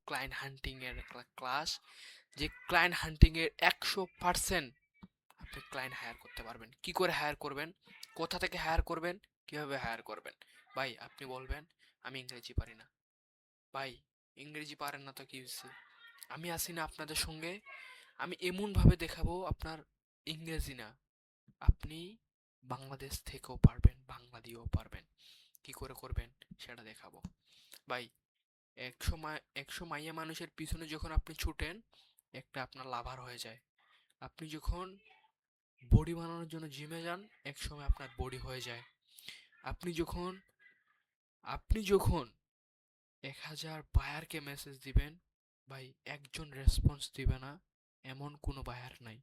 Client হান্টিং এর class, যে client হান্টিং এর 100% আপনি ক্লায়েন্ট হায়ার করতে পারবেন। কি করে হায়ার করবেন, কোথা থেকে হায়ার করবেন, কিভাবে হায়ার করবেন। ভাই আপনি বলবেন আমি ইংরেজি পারি না। ভাই ইংরেজি পারেন না তো কি হয়েছে, আমি আসি না আপনাদের সঙ্গে, আমি এমন ভাবে দেখাবো আপনার ইংরেজি না, আপনি বাংলাদেশ থেকেও পারবেন, বাংলা দিয়েও পারবেন। কি করে করবেন সেটা দেখাবো। ভাই একশো মাইয়া মানুষের পিছনে যখন আপনি ছুটেন, একটা আপনার লাভার হয়ে যায়। আপনি যখন বডি বানানোর জন্য জিমে যান, এক সময় আপনার বডি হয়ে যায়। আপনি যখন আপনি যখন 1000 বায়ারকে মেসেজ দিবেন, ভাই একজন রেসপন্স দিবে না এমন কোনো বায়ার নাই।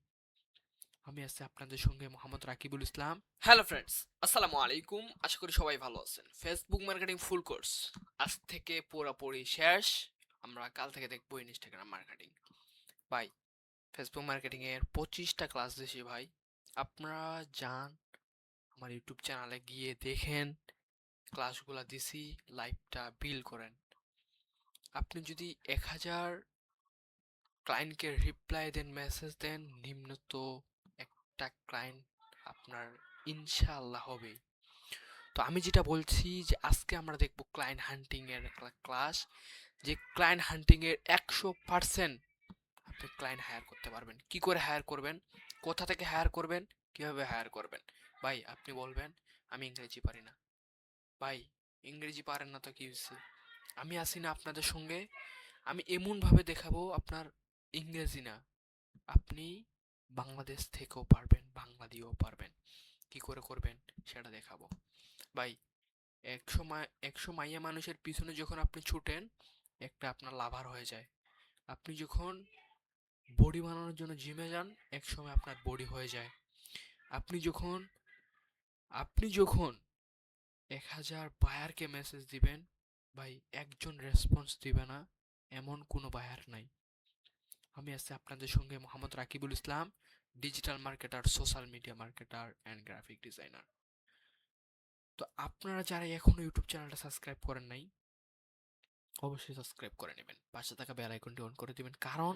আমি আছি আপনাদের সঙ্গে মোহাম্মদ রাকিবুল ইসলাম। হ্যালো ফ্রেন্ডস, আসসালামু আলাইকুম, আশা করি সবাই ভালো আছেন। ফেসবুক মার্কেটিং ফুল কোর্স আজ থেকে পুরোপুরি শেষ। আমরা কাল থেকে দেখবো ইনস্টাগ্রাম মার্কেটিং। ভাই ফেসবুক মার্কেটিং এর 25টা ক্লাস দিয়েছি ভাই। আপনারা যান আমার ইউটিউব চ্যানেলে গিয়ে দেখেন, ক্লাসগুলা দিছি, লাইভটা বিল করেন। আপনি যদি 1000 ক্লায়েন্টকে রিপ্লাই দেন, মেসেজ দেন, নিম্নত একটা ক্লায়েন্ট আপনার ইনশাআল্লাহ হবে। তো আমি যেটা বলছি যে আজকে আমরা দেখবো ক্লায়েন্ট হান্টিং এর ক্লাস, যে ক্লায়েন্ট হান্টিং এর 100% আপনি ক্লায়েন্ট হায়ার করতে পারবেন। কি করে হায়ার করবেন, কোথা থেকে হায়ার করবেন, কিভাবে হায়ার করবেন। ভাই আপনি বলবেন আমি ইংরেজি পারি না। ভাই ইংরেজি পারেন না তো কি হয়েছে, আমি আসি না আপনাদের সঙ্গে, আমি এমন ভাবে দেখাবো আপনার ইংরেজি না, আপনি বাংলাদেশ থেকেও পারবেন, বাংলা দিয়েও পারবেন। কি করে করবেন সেটা দেখাবো। ভাই একশো মাইয়া মানুষের পিছনে যখন আপনি ছুটেন, একটা আপনার লাভার হয়ে যায়। আপনি যখন বডি বানানোর জন্য জিমে যান, এক সময় আপনার বডি হয়ে যায়। আপনি যখন আপনি যখন 1000 বায়ারকে মেসেজ দিবেন, ভাই একজন রেসপন্স দিবে না এমন কোনো বায়ার নাই। আমি আছি আপনাদের সঙ্গে Mohammad Rakibul Islam, digital marketer, social media marketer and graphic designer. তো আপনারা যারা এখনো ইউটিউব চ্যানেলটা সাবস্ক্রাইব করেন নাই, অবশ্যই সাবস্ক্রাইব করে নেবেন, পাশে থাকা বেল আইকনটি অন করে দিবেন। কারণ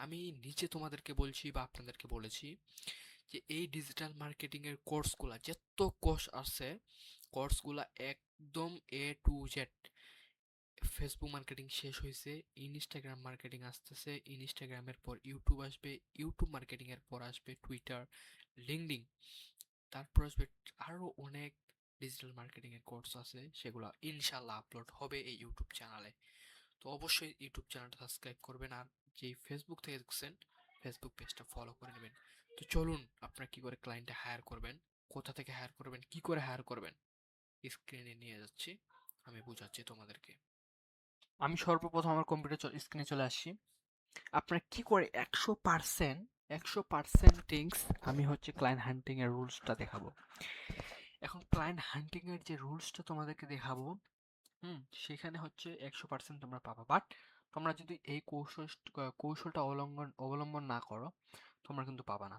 আমি নিজে তোমাদেরকে বলছি বা আপনাদেরকে বলেছি যে এই ডিজিটাল মার্কেটিং এর কোর্সগুলা, যত কোর্স আছে, কোর্সগুলা একদম A to Z। Facebook marketing শেষ হয়েছে, ইনস্টাগ্রাম মার্কেটিং আসতেছে, ইনস্টাগ্রামের পর ইউটিউব আসবে, ইউটিউব মার্কেটিং এর পর আসবে টুইটার, লিঙ্কডইন, তারপর আসবে আরো অনেক ডিজিটাল মার্কেটিং এর কোর্স আছে, সেগুলো ইনশাল্লাহ আপলোড হবে এই ইউটিউব চ্যানেলে। তো অবশ্যই ইউটিউব চ্যানেলটা সাবস্ক্রাইব করবেন, আর যেই ফেসবুক থেকে দেখছেন ফেসবুক পেজটা ফলো করে নেবেন। তো চলুন আপনারা কি করে ক্লায়েন্টে হায়ার করবেন, কোথা থেকে হায়ার করবেন, কি করে হায়ার করবেন, স্ক্রিনে নিয়ে যাচ্ছি, আমি বুঝাচ্ছি তোমাদেরকে। আমি সর্বপ্রথম আমার কম্পিউটার স্ক্রিনে চলে আসছি। আপনারা কি করে 100% থিংস, আমি হচ্ছে ক্লায়েন্ট হান্টিং এর রুলসটা দেখাবো। এখন ক্লায়েন্ট হান্টিং এর যে রুলসটা তোমাদেরকে দেখাবো, সেখানে হচ্ছে 100% তোমরা পাবা, বাট তোমরা যদি এই কৌশলটা অবলম্বন না করো, তোমরা কিন্তু পাবা না।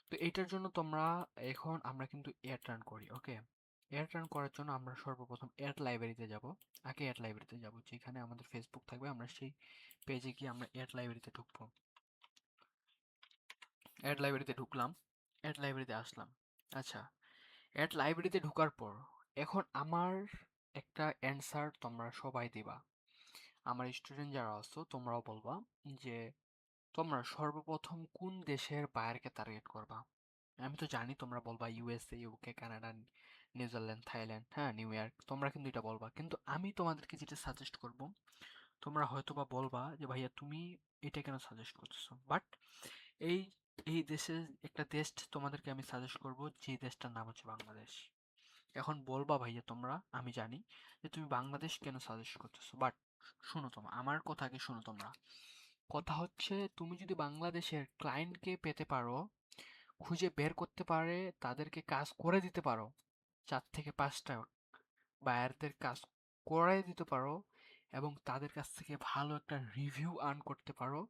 তো এইটার জন্য তোমরা, এখন আমরা কিন্তু অ্যাড রান করি, ওকে। অ্যাড রান করার জন্য আমরা সর্বপ্রথম অ্যাড লাইব্রেরিতে যাব। আগে অ্যাড লাইব্রেরিতে যাব, যেখানে আমাদের ফেসবুক থাকবে, আমরা সেই পেজে গিয়ে আমরা অ্যাড লাইব্রেরিতে ঢুকবো। অ্যাড লাইব্রেরিতে ঢুকলাম, অ্যাড লাইব্রেরিতে আসলাম। আচ্ছা, অ্যাড লাইব্রেরিতে ঢোকার পর এখন আমার একটা অ্যান্সার তোমরা সবাই দিবা। আমার স্টুডেন্ট যারা আছো তোমরাও বলবা যে তোমরা সর্বপ্রথম কোন দেশের বায়ারকে টার্গেট করবা। আমি তো জানি তোমরা বলবা USA, UK, Canada, New Zealand, Thailand, হ্যাঁ, নিউ ইয়র্ক, তোমরা কিন্তু এটা বলবা। কিন্তু আমি তোমাদেরকে যেটা সাজেস্ট করব, তোমরা হয়তোবা বলবা যে ভাইয়া তুমি এটা কেন সাজেস্ট করতেছো, বাট এই এই দেশের একটা দেশ তোমাদেরকে আমি সাজেস্ট করব, যে দেশটার নাম হচ্ছে বাংলাদেশ। এখন বলবা ভাইয়া তোমরা, আমি জানি যে তুমি বাংলাদেশ কেন সাজেস্ট করতেছো, বাট শোনো, তোমরা আমার কথা আগে শোনো। তোমরা, কথা হচ্ছে তুমি যদি বাংলাদেশের ক্লায়েন্টকে পেতে পারো, খুঁজে বের করতে পারে, তাদেরকে কাজ করে দিতে পারো, 4 থেকে 5টা বায়ারদের কাজ করে দিতে পারো, এবং তাদের কাছ থেকে ভালো একটা রিভিউ আর্ন করতে পারো,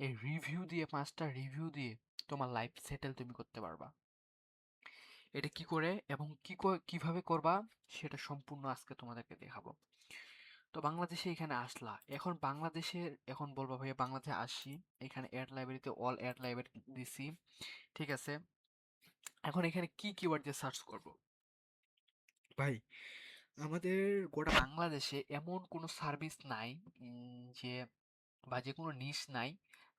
এই রিভিউ দিয়ে, 5টা রিভিউ দিয়ে তোমার লাইফ সেটেল তুমি করতে পারবা। এটা কি করে এবং কিভাবে করবা সেটা সম্পূর্ণ আজকে তোমাদেরকে দেখাবো। তো বাংলাদেশে এখানে আসলা, এখন বাংলাদেশের এখন বলবো ভাইয়া বাংলাদেশে আসি, এখানে অ্যাড লাইব্রেরিতে অল অ্যাড লাইব্রেরি দিছি, ঠিক আছে। এখন এখানে কি কিওয়ার্ড দিয়ে সার্চ করব ভাই, আমাদের গোটা বাংলাদেশে এমন কোনো সার্ভিস নাই যে বা যে কোনো নিশ নাই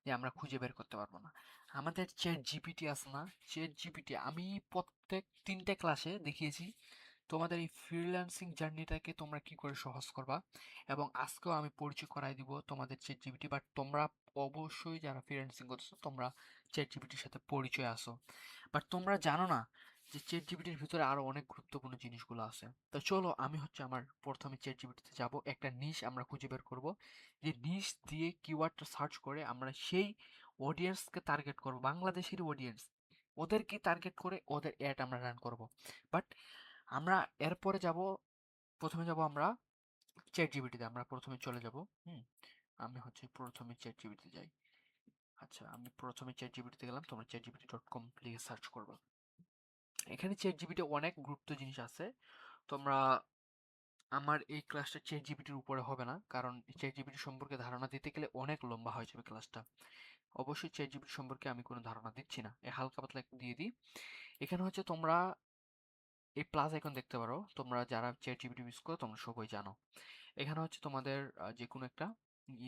যে আমরা খুঁজে বের করতে পারবো না। আমাদের চ্যাট জিপিটি আছে না, চ্যাট জিপিটি আমি প্রত্যেক 3টে ক্লাসে দেখিয়েছি তোমাদের এই ফ্রিল্যান্সিং জার্নিটাকে তোমরা কি করে সহজ করবা, এবং আজকেও আমি পরিচয় করাই দিব তোমাদের চ্যাট জিপিটি। বাট তোমরা অবশ্যই যারা ফ্রিল্যান্সিং করতেছো তোমরা চ্যাট জিপিটির সাথে পরিচয় আসো, বাট তোমরা জানো না যে চ্যাট জিপিটির ভিতরে আরো অনেক গুরুত্বপূর্ণ জিনিসগুলো আছে। তো চলো আমি হচ্ছে আমার প্রথমে চ্যাট জিপিটিতে যাব, একটা নিশ আমরা খুঁজে বের করব, যে নিশ দিয়ে কিওয়ার্ডটা সার্চ করে আমরা সেই অডিয়েন্সকে টার্গেট করব, বাংলাদেশের অডিয়েন্স, ওদেরকে টার্গেট করে ওদের অ্যাড আমরা রান করব। বাট আমরা এরপরে যাব, প্রথমে যাব আমরা চ্যাট জিপিটিতে, আমরা প্রথমে চলে যাব। হুম, আমি হচ্ছে প্রথমে চ্যাট জিপিটিতে যাই। আচ্ছা, আমি প্রথমে চ্যাট জিপিটিতে গেলাম, তোমরা chatgpt.com লিখে সার্চ করবে। এখানে চ্যাট জিপিটি অনেক গুরুত্ব জিনিস আছে, তোমরা, আমার এই ক্লাসটা চ্যাট জিপিটির উপরে হবে না, কারণ চ্যাট জিপিটি সম্পর্কে ধারণা দিতে গেলে অনেক লম্বা হয়ে যাবে ক্লাসটা। অবশ্যই চ্যাট জিপিটি সম্পর্কে আমি কোনো ধারণা দিচ্ছি না, এ হালকা পাতলা একটু দিয়ে দিই। এখানে হচ্ছে তোমরা এই প্লাস আইকন দেখতে পারো, তোমরা যারা চ্যাট জিপিটি ইউজ করো তোমরা সবাই জানো। এখানে হচ্ছে তোমাদের যে কোনো একটা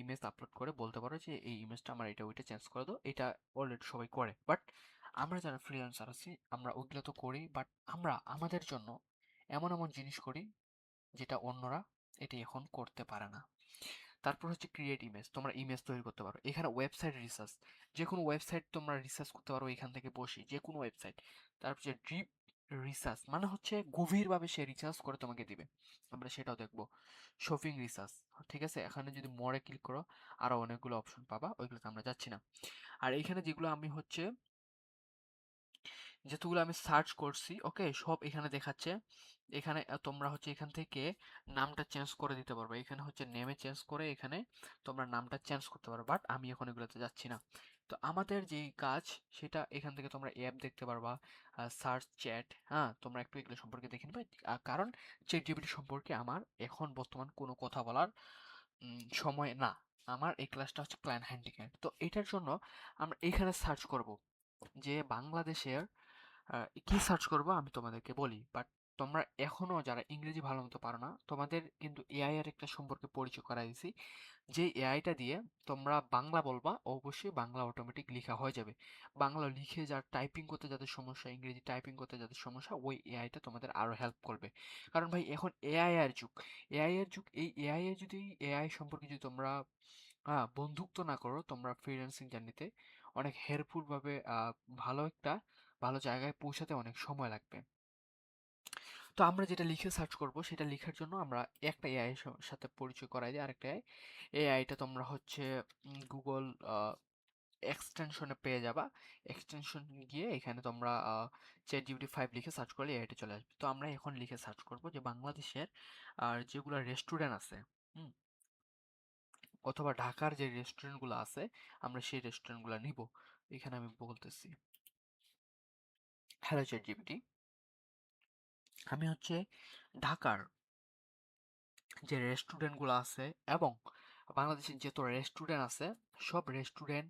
ইমেজ আপলোড করে বলতে পারো যে এই ইমেজটা আমার এটা ওইটা চেঞ্জ করে দাও, এটা অলরেডি সবাই করে। বাট আমরা যারা ফ্রিল্যান্সার আছি আমরা ওইগুলো তো করি, বাট আমরা আমাদের জন্য এমন এমন জিনিস করি যেটা অন্যরা এটি এখন করতে পারে না। তারপর হচ্ছে ক্রিয়েট ইমেজ, তোমরা ইমেজ তৈরি করতে পারো। এখানে ওয়েবসাইট রিসার্চ, যে কোনো ওয়েবসাইট তোমরা রিসার্চ করতে পারো এখান থেকে বসে, যে কোনো ওয়েবসাইট। তারপর হচ্ছে ডিপ রিসার্চ, মানে হচ্ছে গভীরভাবে সে রিসার্চ করে তোমাকে দিবে, আমরা সেটাও দেখবো। শপিং রিসার্চ, ঠিক আছে, এখানে যদি মোড়ে ক্লিক করো আরো অনেকগুলো অপশন পাবা, ওইগুলোতে আমরা যাচ্ছি না। আর এখানে যেগুলো আমি হচ্ছে যেগুলো আমি সার্চ করছি, ওকে, সব এখানে দেখাচ্ছে। এখানে তোমরা হচ্ছে এখান থেকে নামটা চেঞ্জ করে দিতে পারবে, এখানে হচ্ছে নেমে চেঞ্জ করে এখানে তোমরা নামটা চেঞ্জ করতে পারো, বাট আমি এখন এগুলোতে যাচ্ছি না। তো আমাদের যেই কাজ সেটা এখান থেকে তোমরা অ্যাপ দেখতে পারবা, সার্চ চ্যাট, হ্যাঁ, তোমরা একটু এগুলো সম্পর্কে দেখে নেবে। কারণ চ্যাট জিপিটি সম্পর্কে আমার এখন বর্তমান কোনো কথা বলার সময় না, আমার এই ক্লাসটা হচ্ছে ক্লায়েন্ট হ্যান্ডিক্যাপ। তো এটার জন্য আমরা এখানে সার্চ করব যে বাংলাদেশের কি সার্চ করবো আমি তোমাদেরকে বলি, বাট তোমরা এখনো যারা ইংরেজি ভালো মতো পারো না তোমাদের কিন্তু এআই এর একটা সম্পর্কে পরিচয় করাই দিছি, যে এআইটা দিয়ে তোমরা বাংলা বলবা অবশ্যই বাংলা অটোমেটিক লেখা হয়ে যাবে। বাংলা লিখে যার টাইপিং করতে যাদের সমস্যা, ইংরেজি টাইপিং করতে যাদের সমস্যা, ওই এআইটা তোমাদের আরো হেল্প করবে। কারণ ভাই এখন এআই এর যুগ, এআই এর যুগ, এই এআই এর যদি এআই সম্পর্কে যদি তোমরা বন্ধুত্ব না করো তোমরা ফ্রিল্যান্সিং জার্নিতে অনেক হেল্পফুল ভাবে ভালো একটা ভালো জায়গায় পৌঁছাতে অনেক সময় লাগবে। তো আমরা যেটা লিখে সার্চ করব সেটা লেখার জন্য আমরা একটা এআই এর সাথে পরিচয় করাই দিই, আরেকটা এআইটা তোমরা হচ্ছে গুগল এক্সটেনশনে পেয়ে যাবা। এক্সটেনশন গিয়ে এখানে তোমরা চ্যাট জিপিটি 5 লিখে সার্চ করলে এআইটা চলে আসবে। তো আমরা এখন লিখে সার্চ করব যে বাংলাদেশের আর যেগুলো রেস্টুরেন্ট আছে, হুম, অথবা ঢাকার যে রেস্টুরেন্টগুলো আছে আমরা সেই রেস্টুরেন্টগুলো নিব। এখানে আমি বলতেছি, হ্যালো চ্যাট জিপিটি, আমি হচ্ছে ঢাকার যে রেস্টুরেন্টগুলো আছে এবং বাংলাদেশের যত রেস্টুরেন্ট আছে সব রেস্টুরেন্ট,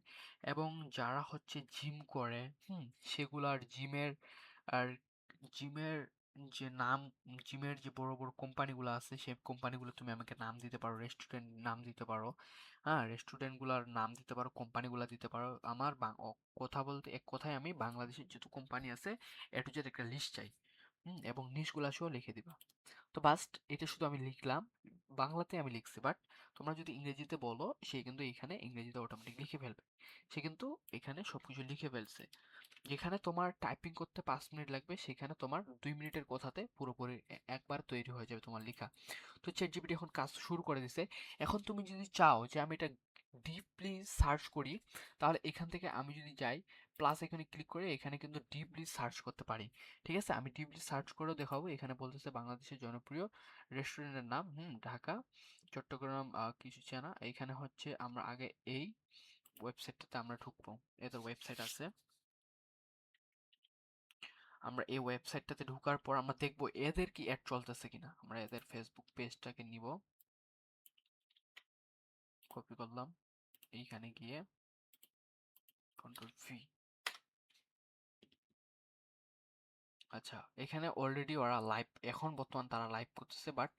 এবং যারা হচ্ছে জিম করে, সেগুলার জিমের, আর জিমের যে নাম, জিমের যে বড় বড় কোম্পানিগুলো আছে সেই কোম্পানিগুলো তুমি আমাকে নাম দিতে পারো, রেস্টুরেন্ট নাম দিতে পারো, হ্যাঁ, রেস্টুরেন্টগুলোর নাম দিতে পারো, কোম্পানিগুলো দিতে পারো। আমার কথা বলতে এক কথায় আমি বাংলাদেশের যত কোম্পানি আছে এ টু জেড একটা লিস্ট চাই, এবং নিচগুলা সহ লিখে দিবা। তো বাস্ট এটা শুধু আমি লিখলাম, বাংলাতে আমি লিখছি, বাট তোমরা যদি ইংরেজিতে বলো সে কিন্তু এখানে ইংরেজিতে অটোমেটিক লিখে ফেলবে, সে কিন্তু এখানে সবকিছু লিখে ফেলছে। যেখানে তোমার টাইপিং করতে 5 মিনিট লাগবে সেখানে তোমার 2 মিনিটের কথাতে পুরোপুরি একবার তৈরি হয়ে যাবে তোমার লেখা। তো চ্যাট জিপিটি এখন কাজ শুরু করে দিছে। এখন তুমি যদি চাও যে আমি এটা ডিপলি সার্চ করি, তাহলে এখান থেকে আমি যদি যাই প্লাস এখানে ক্লিক করে এখানে কিন্তু ডিপলি সার্চ করতে পারি। ঠিক আছে, আমি ডিপলি সার্চ করেও দেখাবো। এখানে বলতেছে বাংলাদেশের জনপ্রিয় রেস্টুরেন্টের নাম, ঢাকা, চট্টগ্রাম, কিছু চেনা। এখানে হচ্ছে আমরা আগে এই ওয়েবসাইটটাতে আমরা ঢুকবো, এদের ওয়েবসাইট আছে। আমরা এই ওয়েবসাইটটাতে ঢোকার পর আমরা দেখবো এদের কি অ্যাড চলতেছে কিনা। আমরা এদের ফেসবুক পেজটাকে নিব, কপি করলাম, এইখানে গিয়ে কন্ট্রোল ভি। আচ্ছা, এখানে অলরেডি ওরা লাইভ, এখন বর্তমান তারা লাইভ করতেছে, বাট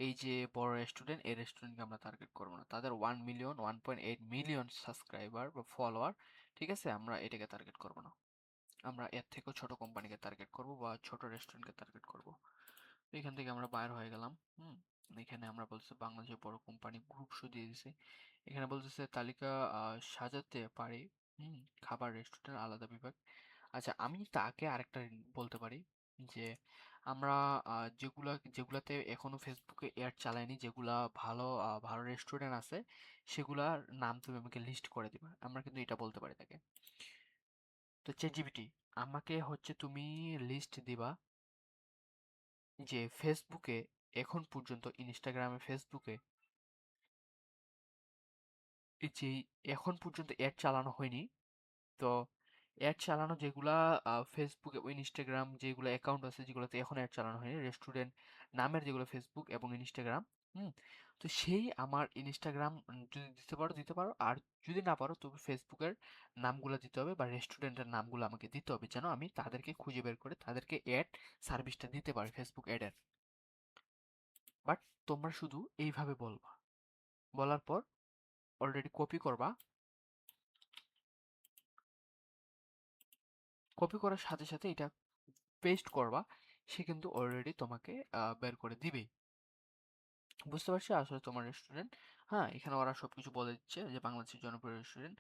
এই যে বড় রেস্টুরেন্ট, এই রেস্টুরেন্টকে আমরা টার্গেট করবো না। তাদের 1 মিলিয়ন 1.8 মিলিয়ন সাবস্ক্রাইবার বা ফলোয়ার, ঠিক আছে, আমরা এটাকে টার্গেট করবো না। আমরা এর থেকেও ছোট কোম্পানিকে টার্গেট করব বা ছোট রেস্টুরেন্টকে টার্গেট করব। এখান থেকে আমরা বাইর হয়ে গেলাম। এখানে আমরা বলছে বাংলাদেশের বড় কোম্পানি গ্রুপ শো দিয়ে দিছে। এখানে বলতেছে তালিকা সাজাতে পারি। খাবার রেস্টুরেন্ট আলাদা বিভাগ। আচ্ছা, আমি তাকে আরেকটা বলতে পারি যে আমরা যেগুলাতে এখনো ফেসবুকে অ্যাড চালাইনি, যেগুলা ভালো ভালো রেস্টুরেন্ট আছে, সেগুলার নাম তুমি আমাকে লিস্ট করে দিবা। আমরা কিন্তু এটা বলতে পারি তাকে। তো চ্যাটজিপিটি, আমাকে হচ্ছে তুমি লিস্ট দিবা যে ফেসবুকে এখন পর্যন্ত, ইনস্টাগ্রামে, ফেসবুকে এই যে এখন পর্যন্ত অ্যাড চালানো হয়নি। তো অ্যাড চালানো যেগুলা ফেসবুক এবং ইনস্টাগ্রাম, যেগুলো অ্যাকাউন্ট আছে যেগুলোতে এখন অ্যাড চালানো হয়নি, রেস্টুরেন্ট নামের যেগুলো ফেসবুক এবং ইনস্টাগ্রাম। হুম তো সেই আমার ইনস্টাগ্রাম যদি দিতে পারো দিতে পারো, আর যদি না পারো তবে ফেসবুকের নামগুলো দিতে হবে বা রেস্টুরেন্টের নামগুলো আমাকে দিতে হবে, যেন আমি তাদেরকে খুঁজে বের করে তাদেরকে অ্যাড সার্ভিসটা দিতে পারি, ফেসবুক অ্যাডের। বাট তোমরা শুধু এইভাবে বলবা, বলার পর অলরেডি কপি করবা, কপি করার সাথে সাথে এটা পেস্ট করবা, সে কিন্তু অলরেডি তোমাকে বের করে দিবেই। বুঝতে পারছি আসলে তোমার রেস্টুরেন্ট। হ্যাঁ, এখানে ওরা সবকিছু বলে দিচ্ছে যে বাংলাদেশের জনপ্রিয় রেস্টুরেন্ট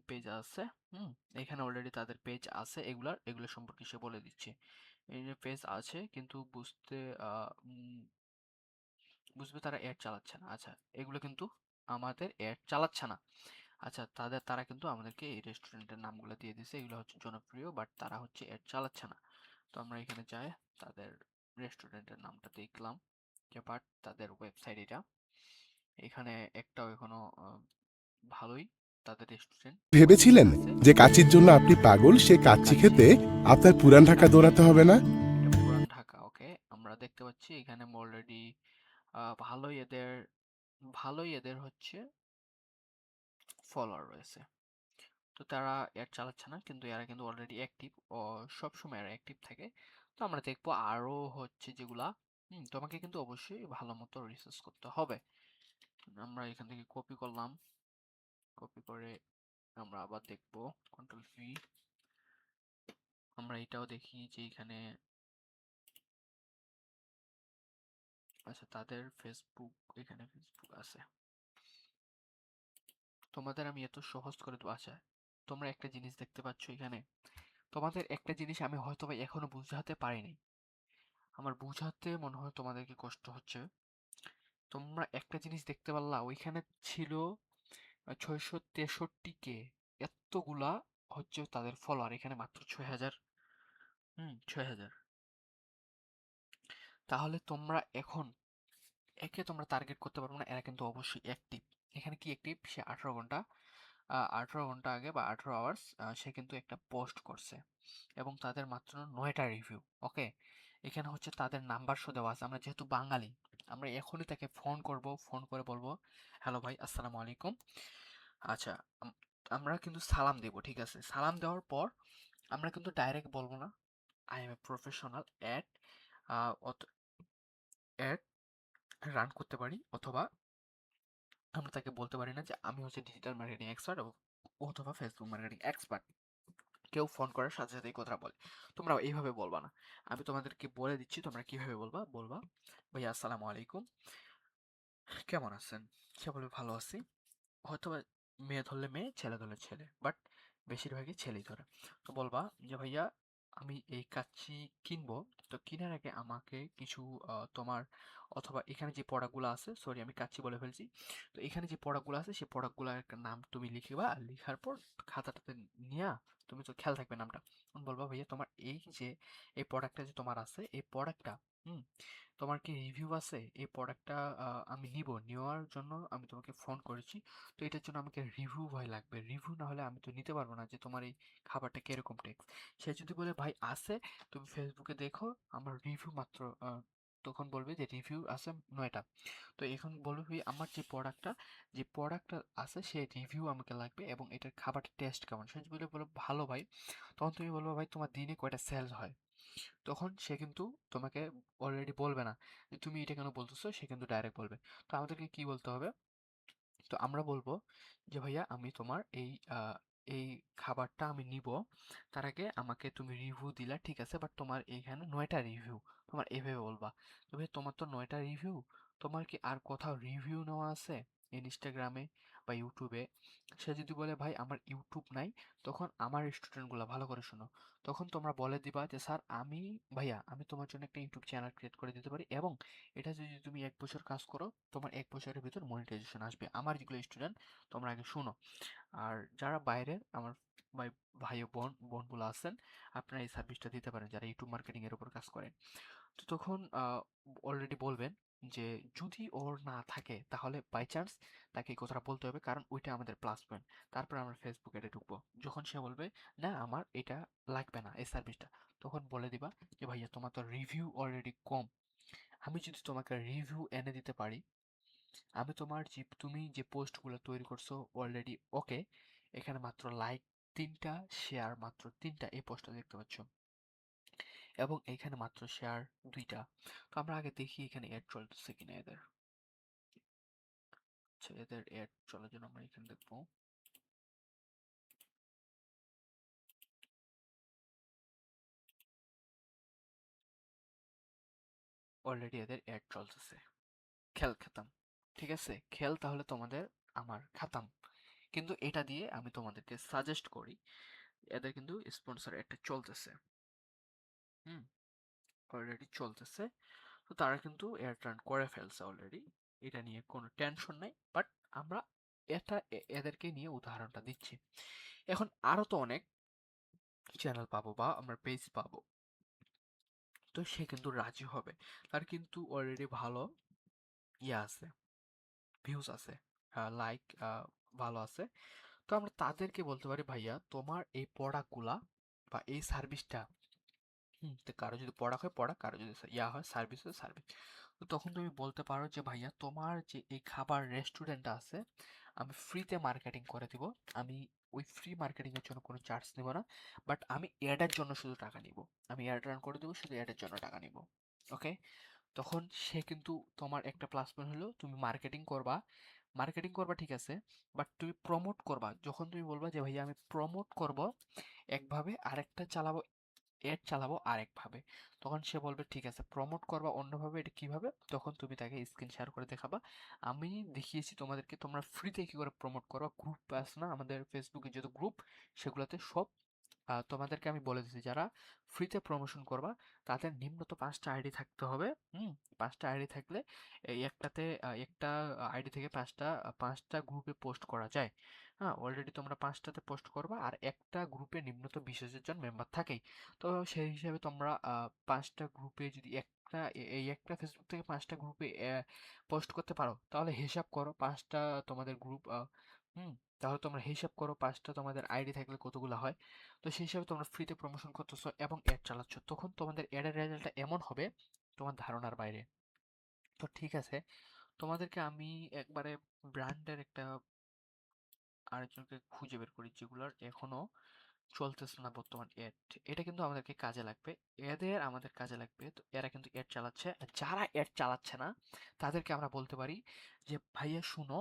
পেজ আছে। হুম এখানে অলরেডি তাদের পেজ আছে, এগুলো সম্পর্কে সে বলে দিচ্ছে। এই যে পেজ আছে কিন্তু বুঝবে তারা অ্যাড চালাচ্ছে না। আচ্ছা, এগুলো কিন্তু আমাদের অ্যাড চালাচ্ছে না। আচ্ছা, তারা কিন্তু আমাদেরকে এই রেস্টুরেন্টের নামগুলো দিয়ে দিছে, এগুলো হচ্ছে জনপ্রিয়, বাট তারা হচ্ছে অ্যাড চালাচ্ছে না। তো আমরা এখানে যাই, তাদের রেস্টুরেন্টের নামটা দেখলাম, যে বাট তাদের ওয়েবসাইট এটা, এখানে একটাও এখনো ভালোই তাদের রেস্টুরেন্ট পজিশনে ভেবেছিলেন আছে। যে কাচ্চির জন্য আপনি পাগল, সে যে কাচ্চি কাচ্চি, খেতে আপনার পুরান ঢাকা কাচ্চি, দৌড়াতে হবে না? এটা পুরান ঢাকা। ওকে, আমরা দেখতে পাচ্ছি এখানে অলরেডি ভালোই এদের হচ্ছে ফলোয়ার রয়েছে। তো তারা অ্যাড চালাচ্ছে না, কিন্তু এরা কিন্তু অলরেডি অ্যাক্টিভ, ও সবসময় এরা অ্যাক্টিভ থাকে। তো আমরা দেখবো আরো হচ্ছে যেগুলা। তোমাকে কিন্তু অবশ্যই ভালো মতো রিসার্চ করতে হবে। আমরা এখান থেকে কপি করলাম, কপি করে আমরা আবার দেখবো কন্ট্রোল ভি। আমরা এটাও দেখি যে এখানে, আচ্ছা, তাদের ফেসবুক, এখানে ফেসবুক আছে। তোমাদের আমি এত সহজ করে দেবো। আচ্ছা, তোমরা একটা জিনিস দেখতে পাচ্ছ এখানে, তোমাদের একটা জিনিস আমি হয়তো বা এখনো বুঝাতে পারিনি, আমার বুঝাতে মনে হয় তোমাদেরকে কষ্ট হচ্ছে। তোমরা একটা জিনিস দেখতে পারলা, ওইখানে ছিল 663 কে, এতগুলা হচ্ছে তাদের ফলোয়ার, এখানে মাত্র 6,000। 6,000। তাহলে তোমরা এখন একে তোমরা টার্গেট করতে পারবে না, এরা কিন্তু অবশ্যই অ্যাক্টিভ। এখানে কি অ্যাক্টিভ, সে 18 ঘন্টা, 18 ঘন্টা আগে বা 18 আওয়ার্স সে কিন্তু একটা পোস্ট করছে, এবং তাদের মাত্র 9টা রিভিউ। ওকে, এখানে হচ্ছে তাদের নাম্বার শো দেওয়া আছে। আমরা যেহেতু বাঙালি, আমরা এখনই তাকে ফোন করব, ফোন করে বলবো, হ্যালো ভাই, আসসালামু আলাইকুম। আচ্ছা, আমরা কিন্তু সালাম দেব, ঠিক আছে। সালাম দেওয়ার পর আমরা কিন্তু ডাইরেক্ট বলবো না I am a professional ad, ad run করতে পারি, অথবা আমরা তাকে বলতে পারি না যে আমি হচ্ছে ডিজিটাল মার্কেটিং এক্সপার্ট অথবা ফেসবুক মার্কেটিং এক্সপার্ট। কেউ ফোন করার সাথে সাথে এই কথা বলে, তোমরা এইভাবে বলবা না। আমি তোমাদেরকে বলে দিচ্ছি তোমরা কিভাবে বলবা। বলবা, ভাইয়া আসসালামু আলাইকুম, কেমন আছেন? সে বলবে ভালো আছি। হয়তোবা মেয়ে ধরলে মেয়ে, ছেলে ধরলে ছেলে, বাট বেশিরভাগই ছেলেই ধরে। তো বলবা যে ভাইয়া, আমি এই কাচ্চি কিনবো, তো কেনার আগে আমাকে কিছু তোমার, অথবা এখানে যে প্রোডাক্টগুলো আছে, সরি আমি কাচ্চি বলে ফেলছি, তো এখানে যে প্রোডাক্টগুলো আছে সেই প্রোডাক্টগুলোর একটা নাম তুমি লিখবা, লিখার পর খাতাটাতে নিয়া, তুমি তো খেয়াল থাকবে নামটা, বলবা ভাইয়া তোমার এই যে এই প্রোডাক্টটা যে তোমার আছে, এই প্রোডাক্টটা হুম তোমার কি রিভিউ আছে? এই প্রোডাক্টটা আমি নিব, নেওয়ার জন্য আমি তোমাকে ফোন করেছি। তো এটার জন্য আমাকে রিভিউ ভাই লাগবে, রিভিউ না হলে আমি তো নিতে পারবো না যে তোমার এই খাবারটা কিরকম টেস্ট। সে যদি বলে ভাই আছে, তুমি ফেসবুকে দেখো, আমার রিভিউ মাত্র তখন বলবে যে রিভিউ আছে 9টা। তো এখন বলবে ভাই আমার যে প্রোডাক্টটা আছে সে রিভিউ আমাকে লাগবে এবং এটার খাবারটা টেস্ট কেমন। সে যদি বলে ভালো ভাই, তখন তুমি বলবে ভাই তোমার দিনে কয়টা সেলস হয়। তখন সে কিন্তু তোমাকে অলরেডি বলবে না যে তুমি এটা কেন বলতেছো, সে কিন্তু ডাইরেক্ট বলবে। তো আমাদেরকে কি বলতে হবে? তো আমরা বলবো যে ভাইয়া আমি তোমার এই খাবারটা আমি নিব, তার আগে আমাকে তুমি রিভিউ দিলা ঠিক আছে, বাট তোমার এইখানে 9টা রিভিউ, তোমার এভাবে বলবা। তো ভাই তোমার তো 9টা রিভিউ, তোমার কি আর কোথাও রিভিউ নেওয়া আছে ইনস্টাগ্রামে বা ইউটিউবে? সে যদি বলে ভাই আমার ইউটিউব নাই, তখন আমার স্টুডেন্টগুলো ভালো করে শোনো, তখন তোমরা বলে দিবা যে স্যার ভাইয়া আমি তোমার জন্য একটা ইউটিউব চ্যানেল ক্রিয়েট করে দিতে পারি, এবং এটা যদি তুমি 1 বছর কাজ করো তোমার 1 বছরের ভিতর মনিটাইজেশন আসবে। আমার যেগুলো স্টুডেন্ট তোমরা আগে শুনো। আর যারা বাইরের আমার ভাই ভাই ও বোনগুলো আছেন, আপনারা এই সার্ভিসটা দিতে পারেন যারা ইউটিউব মার্কেটিং এর উপর কাজ করেন। তো তখন অলরেডি বলবেন যে যদি ওর না থাকে তাহলে বাই চান্স তাকে এই কথাটা বলতে হবে, কারণ ওইটা আমাদের প্লাস পয়েন্ট। তারপর আমরা ফেসবুক এডে ঢুকবো। যখন সে বলবে না আমার এটা লাগবে না এই সার্ভিসটা, তখন বলে দিবা যে ভাইয়া তোমার তো রিভিউ অলরেডি কম, আমি যদি তোমাকে রিভিউ এনে দিতে পারি, আমি তোমার যে তুমি যে পোস্টগুলো তৈরি করছো অলরেডি ওকে, এখানে মাত্র লাইক 3টা, শেয়ার মাত্র 3টা, এই পোস্টটা দেখতে পাচ্ছ, এবং এখানে মাত্র শেয়ার 2টা। তো আমরা আগে দেখি এখানে অ্যাড চলতেছে কিনা এদের। আচ্ছা, এদের অ্যাড চলার জন্য আমরা এখানে দেখবো অলরেডি এদের অ্যাড চলতেছে। খেল খেতাম, ঠিক আছে, খেল তাহলে তোমাদের আমার খাতাম। কিন্তু এটা দিয়ে আমি তোমাদেরকে সাজেস্ট করি, এদের কিন্তু স্পন্সর একটা চলতেছে। হুম, অলরেডি চলতেছে। তো তারা কিন্তু এয়ার টার্ন করে ফেলছে অলরেডি, এটা নিয়ে কোনো টেনশন নাই। বাট আমরা এদেরকে নিয়ে উদাহরণটা দিচ্ছি। এখন আরো তো অনেক চ্যানেল পাবো বা আমরা পেজ পাবো, তো সে কিন্তু রাজি হবে, তার কিন্তু অলরেডি ভালো ইয়ে আছে, ভিউজ আছে, লাইক ভালো আছে। তো আমরা তাদেরকে বলতে পারি ভাইয়া তোমার এই প্রোডাক্টগুলা বা এই সার্ভিসটা, তো কারো যদি প্রোডাক্ট হয় প্রোডাক্ট, কারো যদি হয় সার্ভিস হয় সার্ভিস। তো তখন তুমি বলতে পারো যে ভাইয়া তোমার যে এই খাবার রেস্টুরেন্টটা আছে আমি ফ্রিতে মার্কেটিং করে দিব, আমি ওই ফ্রি মার্কেটিং এর জন্য কোনো চার্জ নিব না, বাট আমি অ্যাডের জন্য শুধু টাকা নিব, আমি অ্যাড রান করে দেবো, শুধু অ্যাডের জন্য টাকা নিব। ওকে, তখন সে কিন্তু তোমার একটা প্লাস পয়েন্ট হলো তুমি মার্কেটিং করবা ঠিক আছে, বাট তুমি প্রমোট করবা, যখন তুমি বলবা যে ভাইয়া আমি প্রমোট করব একভাবে, আরেকটা চালাবো, এড চালাবো আরেকভাবে, তখন সে বলবে ঠিক আছে প্রমোট করবা অন্যভাবে, এটা কিভাবে, তখন তুমি তাকে স্ক্রিন শেয়ার করে দেখাবা আমি দেখিয়েছি তোমাদেরকে তোমরা ফ্রিতে কি করে প্রমোট করবা। গ্রুপ আছে না আমাদের ফেসবুকে যত গ্রুপ, সেগুলোতে সব তোমাদেরকে আমি বলে দিচ্ছি, যারা ফ্রিতে প্রমোশন করবা তাদের নিম্নত 5টা আইডি থাকতে হবে। 5টা আইডি থাকলে এই একটা আইডি থেকে 5টা গ্রুপে পোস্ট করা যায়। হ্যাঁ, অলরেডি তোমরা 5টাতে পোস্ট করবা, আর একটা গ্রুপে নিম্নত 20,000 জন মেম্বার থাকেই। তো সেই হিসাবে তোমরা 5টা গ্রুপে যদি এই একটা ফেসবুক থেকে 5টা গ্রুপে পোস্ট করতে পারো, তাহলে হিসাব করো 5টা তোমাদের গ্রুপ, হুম তাহলে তোমরা হিসাব করো 5টা তোমাদের আইডি থাকলে কতগুলো হয়। তো সেই হিসাবে তোমরা ফ্রিতে প্রমোশন করতেছো এবং অ্যাড চালাচ্ছ, তখন তোমাদের অ্যাডের রেজাল্টটা এমন হবে তোমার ধারণার বাইরে। তো ঠিক আছে, তোমাদেরকে আমি একবারে ব্র্যান্ডের একটা আরেকজনকে খুঁজে বের করি যেগুলোর এখনো চলতেছে না বর্তমান এড, এটা কিন্তু আমাদেরকে কাজে লাগবে, এদের আমাদের কাজে লাগবে। তো এরা কিন্তু এড চালাচ্ছে, আর যারা এড চালাচ্ছে না তাদেরকে আমরা বলতে পারি যে ভাইয়া শুনো,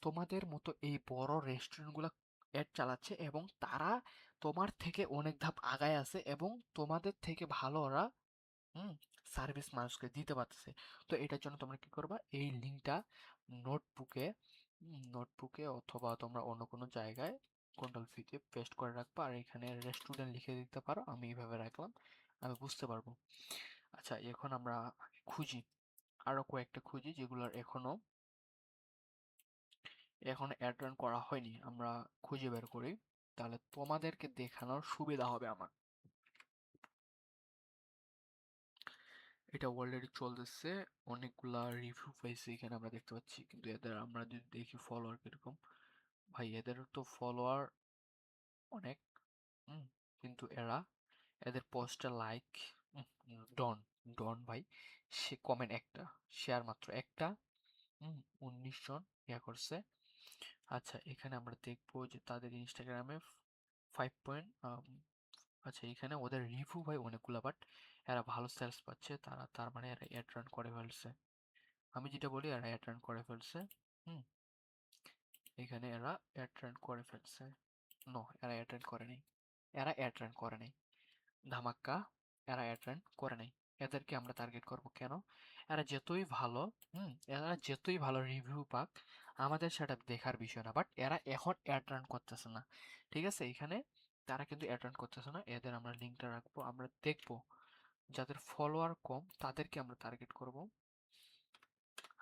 তোমাদের মতো এই বড় রেস্টুরেন্টগুলো এড চালাচ্ছে এবং তারা তোমার থেকে অনেক ধাপ আগায় আছে এবং তোমাদের থেকে ভালো ওরা হুম সার্ভিস মানুষকে দিতে পারতেছে। তো এটার জন্য তোমরা কি করবা, এই লিঙ্কটা নোটবুকে নোটবুকে অথবা তোমরা অন্য কোনো জায়গায় কন্ট্রোল ফিতে পেস্ট করে রাখবা, আর এখানে রেস্টুরেন্ট লিখে দিতে পারো, আমি এইভাবে রাখলাম, আমি বুঝতে পারবো। আচ্ছা, এখন আমরা খুঁজি, আরো কয়েকটা খুঁজি যেগুলোর এখনো অ্যাড রান করা হয়নি, আমরা খুঁজে বের করি, তাহলে তোমাদেরকে দেখানোর সুবিধা হবে আমার। এটা অলরেডি চলতেছে, অনেকগুলা রিভিউ পাইছে এখানে আমরা দেখতে পাচ্ছি, কিন্তু এদের আমরা যদি দেখি ফলোয়ার কিরকম, ভাই এদের তো ফলোয়ার অনেক, হুম কিন্তু এদের পোস্টে লাইক ডন ডন ভাই, সে কমেন্ট একটা, শেয়ার মাত্র একটা, 19 জন ইয়া করছে। আচ্ছা, এখানে আমরা দেখবো যে তাদের ইনস্টাগ্রামে 5 পয়েন্ট, আচ্ছা এখানে ওদের রিভিউ ভাই অনেকগুলা, বাট এরা ভালো সেলস পাচ্ছে, তার মানে এরা অ্যাড রান করে ফেলছে। আমি যেটা বলি এরা অ্যাড রান করে ফেলছে। হুম এখানে এরা অ্যাড রান করে ফেলছে। নো, এরা অ্যাড রান করে নাই, এরা অ্যাড রান করে নাই, ধামাক্কা, এরা অ্যাড রান করে নাই। এদেরকে আমরা টার্গেট করব কেন? এরা যতই ভালো, এরা যতই ভালো রিভিউ পাক, আমাদের সেটা দেখার বিষয় না, বাট এরা এখন অ্যাড রান করতেছে না। ঠিক আছে, এখানে তারা কিন্তু অ্যাড রান করতেছে না, এদের আমরা লিঙ্কটা রাখবো, আমরা দেখবো যাদের ফলোয়ার কম তাদেরকে আমরা টার্গেট করব।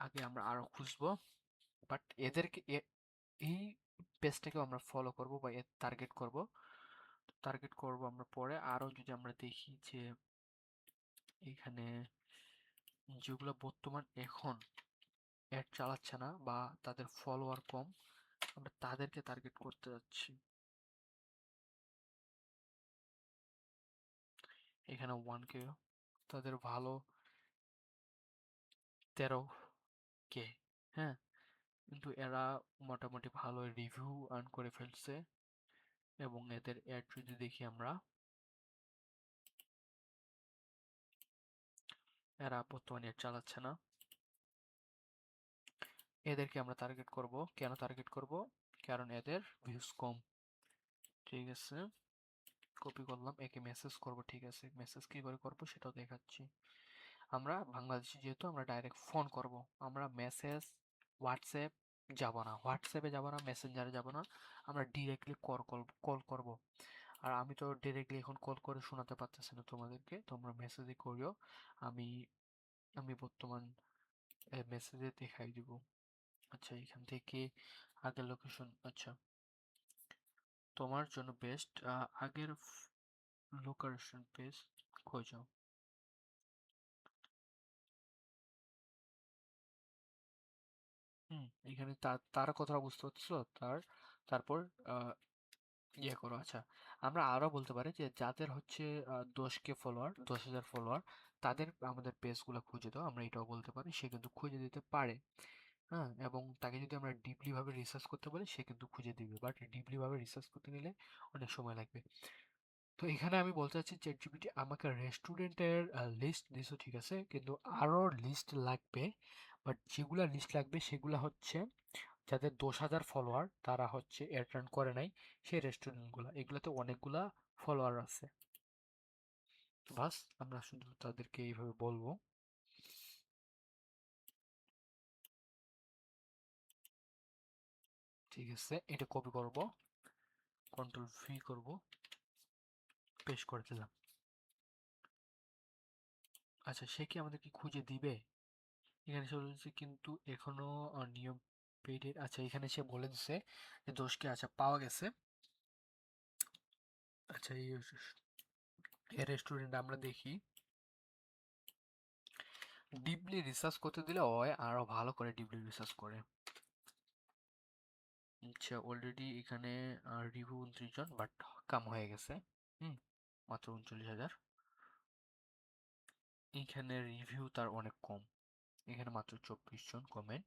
আগে আমরা আরো খুঁজবো, বাট এদেরকে এই পেজটাকেও আমরা ফলো করব বা টার্গেট করব। টার্গেট করব আমরা পরে। আরো যদি আমরা দেখি যে এখানে যেগুলো বর্তমান এখন অ্যাড চালাচ্ছে না বা তাদের ফলোয়ার কম, আমরা তাদেরকে টার্গেট করতে যাচ্ছি। এখানে 1K, তাদের ভালো 13K। হ্যাঁ, কিন্তু এরা মোটামুটি ভালো রিভিউ আর্ন করে ফেলছে, এবং এদের অ্যাড যদি দেখি আমরা, এরা বর্তমানে অ্যাড চালাচ্ছে না। এদেরকে আমরা টার্গেট করব। কেন টার্গেট করব? কারণ এদের ভিউজ কম। ঠিক আছে, কপি করলাম, একে মেসেজ করব। ঠিক আছে, মেসেজ কি করে করব সেটাও দেখাচ্ছি। আমরা বাংলাদেশি যেহেতু, আমরা ডাইরেক্ট ফোন করব। আমরা মেসেজ, হোয়াটসঅ্যাপ যাব না, হোয়াটসঅ্যাপে যাব না, মেসেঞ্জারে যাব না, আমরা ডিরেক্টলি কল করব। আর আমি তো ডিরেক্টলি এখন কল করে শোনাতে পারতেছি না তোমাদেরকে, তোমরা মেসেজই করিও। আমি আমি বর্তমান মেসেজে দেখাই দিব। আচ্ছা, এখান থেকে আগের লোকেশন, আচ্ছা তোমার জন্য বেস্ট আগের লোকেশন পেজ খোঁজো। এখানে তার কথা বুঝতে পারছো? তারপর আহ, ইয়ে করো। আচ্ছা, আমরা আরো বলতে পারি যে যাদের হচ্ছে 10K ফলোয়ার, 10,000 ফলোয়ার, তাদের আমাদের পেজগুলো খুঁজে দাও, আমরা এটাও বলতে পারি, সে কিন্তু খুঁজে দিতে পারে। হ্যাঁ, এবং তাকে যদি আমরা ডিপলি ভাবে রিসার্চ করতে বলি সে কিন্তু খুঁজে দিবে, বাট ডিপলি ভাবে রিসার্চ করতে নিলে অনেক সময় লাগবে। তো এখানে আমি বলতে চাচ্ছি চ্যাটজিপিটি আমাকে রেস্টুরেন্টের লিস্ট দিছো, ঠিক আছে, কিন্তু আরো লিস্ট লাগবে। বাট যেগুলা লিস্ট লাগবে সেগুলা হচ্ছে যাদের 10,000 ফলোয়ার, তারা হচ্ছে অ্যাড রান করে নাই সেই রেস্টুরেন্টগুলো, এগুলোতে অনেকগুলা ফলোয়ার আছে। বাস, আমরা শুধু তাদেরকে এইভাবে বলবো। ঠিক আছে, এটা কপি করব, কন্ট্রোল ভি করব, পেস্ট করে দিলাম। আচ্ছা, সে কি আমাদেরকে খুঁজে দিবে? এখানে সে বলেছে কিন্তু এখনো নিয়ম পেডের। আচ্ছা, এখানে সে বলে দিছে যে দোষকে, আচ্ছা পাওয়া গেছে। আচ্ছা, এই রেস্টুরেন্ট আমরা দেখি, ডিপলি রিসার্চ করতে দিলে হয় আরো ভালো করে ডিপলি রিসার্চ করে। আচ্ছা, অলরেডি এখানে রিভিউ 29 জন, বাট কাম হয়ে গেছে। হুম মাত্র 39,000। এখানে রিভিউ তার অনেক কম, এখানে মাত্র 24 জন কমেন্ট।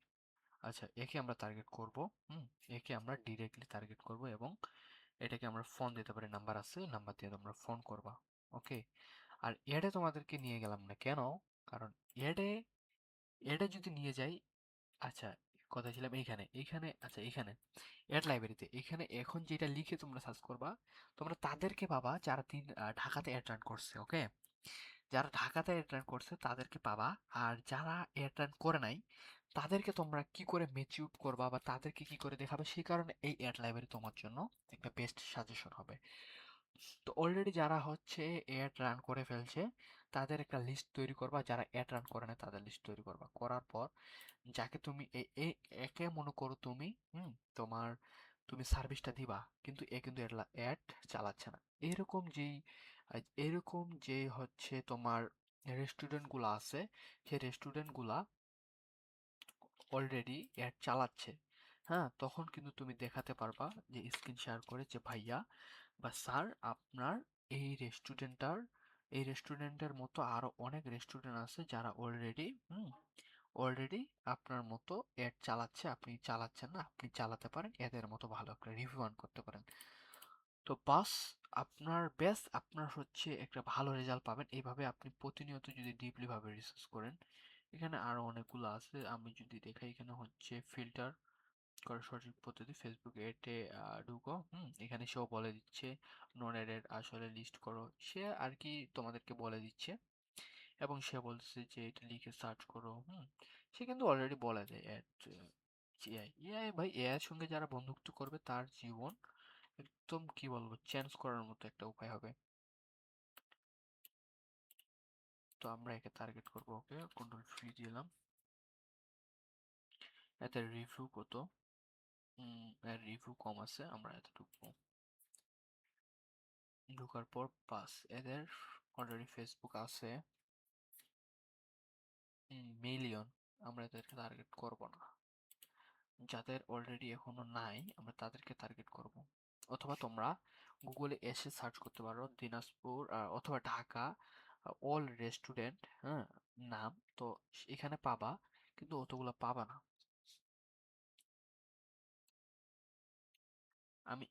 আচ্ছা, একে আমরা টার্গেট করব। একে আমরা ডিরেক্টলি টার্গেট করব, এবং এটাকে আমরা ফোন দিতে পারি, নাম্বার আছে, নাম্বার দিয়ে তোমরা ফোন করবা। ওকে, আর এডে তোমাদেরকে নিয়ে গেলাম না কেন? কারণ এডে এডে যদি নিয়ে যাই, আচ্ছা কথা ছিলাম এইখানে, আচ্ছা এখানে অ্যাড লাইব্রেরিতে, এখানে এখন যেটা লিখে তোমরা সার্চ করবা, তোমরা তাদেরকে পাবা যারা ঢাকাতে অ্যাড রান করছে। ওকে, যারা ঢাকাতে অ্যাড রান করছে তাদেরকে পাবা। আর যারা অ্যাড রান করে নাই তাদেরকে তোমরা কি করে ম্যাচিউর করবা বা তাদেরকে কি করে দেখাবে, সেই কারণে এই অ্যাড লাইব্রেরি তোমার জন্য একটা বেস্ট সাজেশন হবে। তো অলরেডি যারা হচ্ছে অ্যাড রান করে ফেলছে তাদের একটা লিস্ট তৈরি করবা, যারা অ্যাড রান করে না তাদের লিস্ট তৈরি করবা, করার পর যাকে তুমি একে মনে করো তুমি, তোমার তুমি সার্ভিসটা দিবা, কিন্তু এ কিন্তু অ্যাড চালাচ্ছে না। এরকম যেই এরকম যে হচ্ছে তোমার রেস্টুরেন্ট গুলা আছে, সেই রেস্টুরেন্ট গুলা অলরেডি অ্যাড চালাচ্ছে। হ্যাঁ, তখন কিন্তু তুমি দেখাতে পারবা যে স্ক্রিন শেয়ার করে যে ভাইয়া বা স্যার, আপনার এই রেস্টুরেন্টটার এই রেস্টুরেন্টের মতো আরো অনেক রেস্টুরেন্ট আছে যারা অলরেডি আপনার মতো অ্যাড চালাচ্ছে, আপনি চালাচ্ছেন না, আপনি চালাতে পারেন, এদের মতো ভালো একটা রিভিউ আর্ন করতে পারেন। তো বাস আপনার হচ্ছে একটা ভালো রেজাল্ট পাবেন এইভাবে। আপনি প্রতিনিয়ত যদি ডিপলি ভাবে রিসার্চ করেন, এখানে আরো অনেকগুলো আছে। আমি যদি দেখাই, এখানে হচ্ছে ফিল্টার করার সঠিক পদ্ধতি, ফেসবুক এডে ঢুকো, এখানে সেও বলে দিচ্ছে নন এডেড আসলে লিস্ট করো, সে আর কি তোমাদেরকে বলে দিচ্ছে। এবং সে বলছে যে এটা লিখে সার্চ করো, সে কিন্তু অলরেডি বলে দেয় অ্যাড। এআই ভাই, এআই এর সঙ্গে যারা বন্ধুত্ব করবে তার জীবন একদম কি বলবো চেঞ্জ করার মতো একটা উপায় হবে। তো আমরা একে টার্গেট করবো, ওকে কন্ট্রোল 3 দিলাম। এতে রিভিউ কত? এর রিভিউ কম আছে, আমরা এতে ঢুকবো। ঢোকার পর পাস, এদের অলরেডি ফেসবুক আছে মিলিয়ন, আমরা এদেরকে টার্গেট করব না। যাদের অলরেডি এখনো নাই আমরা তাদেরকে টার্গেট করব। অথবা তোমরা গুগলে এসে সার্চ করতে পারো দিনাজপুর অথবা ঢাকা অল রেস্টুরেন্ট, হ্যাঁ, নাম তো এখানে পাবা, কিন্তু অতগুলো পাবা না। আমি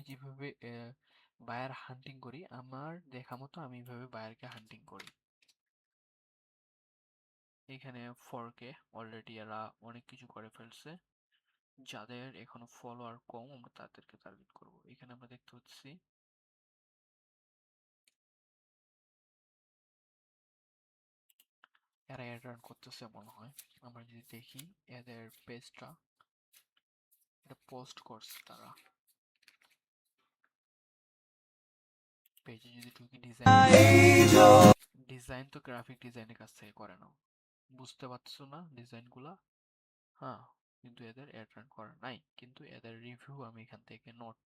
যেভাবে বায়ার হান্টিং করি, আমার দেখা মতো আমি এইভাবে বায়ারকে হান্টিং করি। এখানে 4K অলরেডি এরা অনেক কিছু করে ফেলছে। যাদের এখনো ফলোয়ার কম আমরা তাদেরকে টার্গেট করব। এখানে আমরা দেখতে পাচ্ছি এরা অ্যাড রান করতেছে মনে হয়। আমরা যদি দেখি এদের পেজটা, এটা পোস্ট করছে তারা। পেজে যদি ঢুকি, ডিজাইন তো গ্রাফিক ডিজাইনের কাছ থেকে করে নাও, বুঝতে পারছো না ডিজাইনগুলা? হ্যাঁ, কিন্তু এদের অ্যাড রান করা নাই, কিন্তু এদের রিভিউ আমি এখান থেকে নোট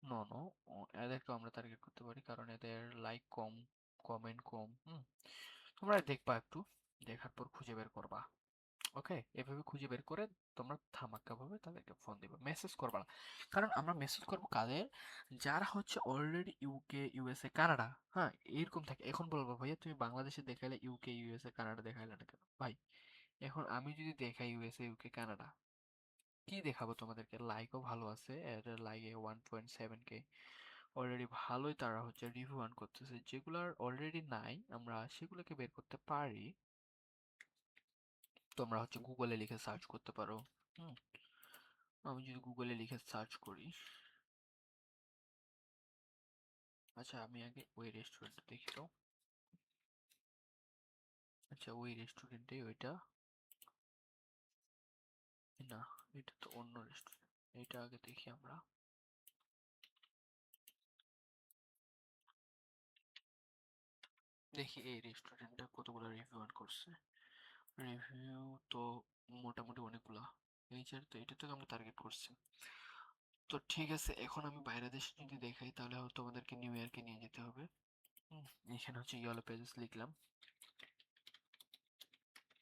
নো নো এদেরকে আমরা টার্গেট করতে পারি কারণ এদের লাইক কম, কমেন্ট কম। তোমরা দেখবা, একটু দেখার পর খুঁজে বের করবা। ওকে, এভাবে খুঁজে বের করে তোমরা ধামাক্কা ভাবে তাদেরকে ফোন দিবে, মেসেজ করবা না। কারণ আমরা মেসেজ করবো কাদের, যারা হচ্ছে অলরেডি ইউকে, ইউএসএ, কানাডা, হ্যাঁ, এরকম থাকে। এখন বলবো ভাইয়া তুমি বাংলাদেশে দেখাইলে ইউকে, ইউএসএ, কানাডা দেখাইলে না কেন ভাই? এখন আমি যদি দেখাই ইউএসএ, ইউকে, কানাডা, কি দেখাবো তোমাদেরকে? লাইকও ভালো আছে, এর লাইকে 1.7K অলরেডি, ভালোই তারা হচ্ছে রিভিউ আর্ন করতেছে। যেগুলার অলরেডি নাই আমরা সেগুলোকে বের করতে পারি। তোমরা হচ্ছে গুগলে লিখে সার্চ করতে পারো। হুম, আমি যদি গুগলে লিখে সার্চ করি, আচ্ছা আমি আগে ওই রেস্টুরেন্টটা দেখি তো। আচ্ছা ওই রেস্টুরেন্টে ওইটা না, এটা তো অন্য রেস্টুরেন্ট, এটা আগে দেখি আমরা। দেখি এই রেস্টুরেন্টটা কতগুলো রিভিউ আর্ন করছে। রিভিউ তো মোটামুটি অনেকগুলা, এই যে তো এটা তো আমরা টার্গেট করছি। তো ঠিক আছে, এখন আমি বাইরে দেশে যদি দেখাই তাহলে হয়তো আমাদেরকে নিউ ইয়র্কে নিয়ে যেতে হবে। হুম, এখানে হচ্ছে ইয়েলো পেজেস লিখলাম।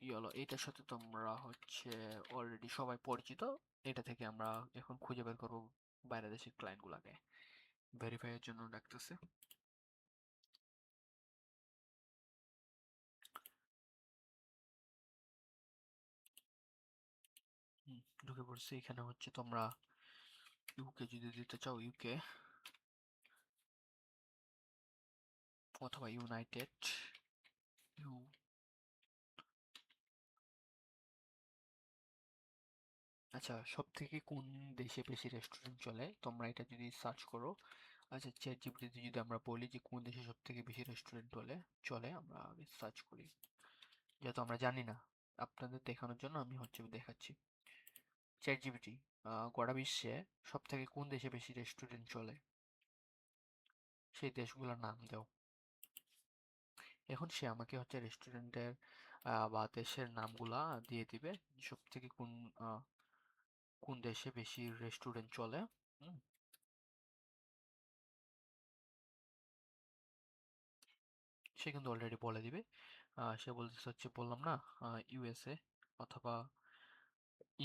ইয়েলো, এটার সাথে তোমরা হচ্ছে অলরেডি সবাই পরিচিত। এটা থেকে আমরা এখন খুঁজে বের করবো বাইরে দেশের ক্লায়েন্ট গুলাকে, ভেরিফাই এর জন্য ডাকতেছে। ঢুকে পড়ছি। এখানে হচ্ছে তোমরা ইউকে যদি দিতে চাও ইউকে, অথবা ইউনাইটেড ইউ, আচ্ছা সব থেকে কোন দেশে বেশি রেস্টুরেন্ট চলে তোমরা এটা যদি সার্চ করো। আচ্ছা চ্যাট জিপিটিতে যদি আমরা বলি যে কোন দেশে সব থেকে বেশি রেস্টুরেন্ট চলে চলে আমরা আগে সার্চ করি, যেহেতু আমরা জানি না, আপনাদের দেখানোর জন্য আমি হচ্ছে দেখাচ্ছি। চ্যাট জিপিটি, গোটা বিশ্বে সব থেকে কোন দেশে বেশি রেস্টুরেন্ট চলে, সেই দেশগুলোর নাম দাও। এখন সে আমাকে হচ্ছে রেস্টুরেন্টের বা দেশের নামগুলা দিয়ে দিবে, সব থেকে কোন দেশে বেশি রেস্টুরেন্ট চলে। হুম, সে কিন্তু অলরেডি বলে দিবে। সে বলতেছে হচ্ছে, বললাম না, ইউএসএ অথবা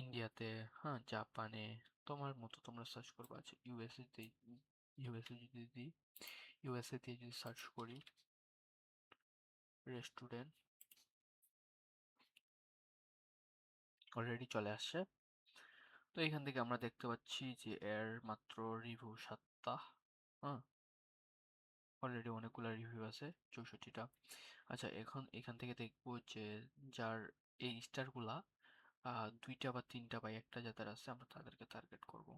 ইন্ডিয়াতে, হ্যাঁ, জাপানে, তোমার মতো তোমরা সার্চ করবা। আচ্ছা ইউএসএ যদি দিই, ইউএসএ দিয়ে যদি সার্চ করি রেস্টুরেন্ট, অলরেডি চলে আসছে। তো এখান থেকে আমরা দেখতে পাচ্ছি যে এর মাত্র রিভিউ 7টা। হ্যাঁ, অলরেডি অনেকগুলো রিভিউ আছে, 64টা। আচ্ছা, এখন এখান থেকে দেখবো যে যার এই স্টারগুলা 2টা বা 3টা বা একটা যাদের আছে আমরা তাদেরকে টার্গেট করব।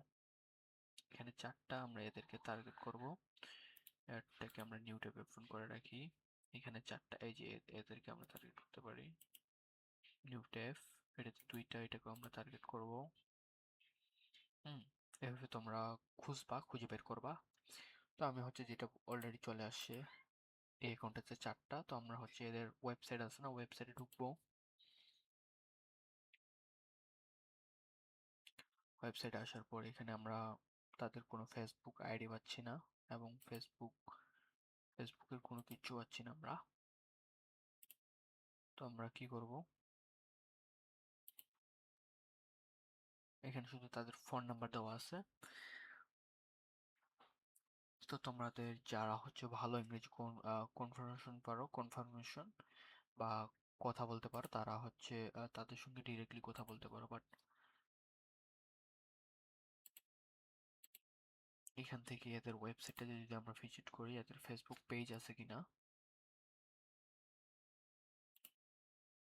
এখানে 4টা, আমরা এদেরকে টার্গেট করব। এরটাকে আমরা নিউ ট্যাবে ওপেন করে রাখি। এখানে 4টা, এই যে এদেরকে আমরা টার্গেট করতে পারি। নিউ ট্যাব, এটাতে 2টা, এটাকে আমরা টার্গেট করব। হুম, এভাবে তোমরা খুঁজে বের করবা। তো আমি হচ্ছে যেটা অলরেডি চলে আসছে এই অ্যাকাউন্টটাতে 4টা। তো আমরা হচ্ছে এদের ওয়েবসাইট আছে না, ওয়েবসাইটে ঢুকবো। ওয়েবসাইটে আসার পর এখানে আমরা তাদের কোনো ফেসবুক আইডি পাচ্ছি না, এবং ফেসবুকের কোনো কিছু পাচ্ছি না আমরা। তো আমরা কি করব, এখানে শুধু তাদের ফোন নাম্বার দেওয়া আছে। তো তোমাদের যারা হচ্ছে ভালো ইংরেজি কনফার্মেশন বা কথা বলতে পারো, তারা হচ্ছে তাদের সঙ্গে ডিরেক্টলি কথা বলতে পারো। বাট এখান থেকে এদের ওয়েবসাইটটা যদি আমরা ভিজিট করি, এদের ফেসবুক পেজ আছে কিনা।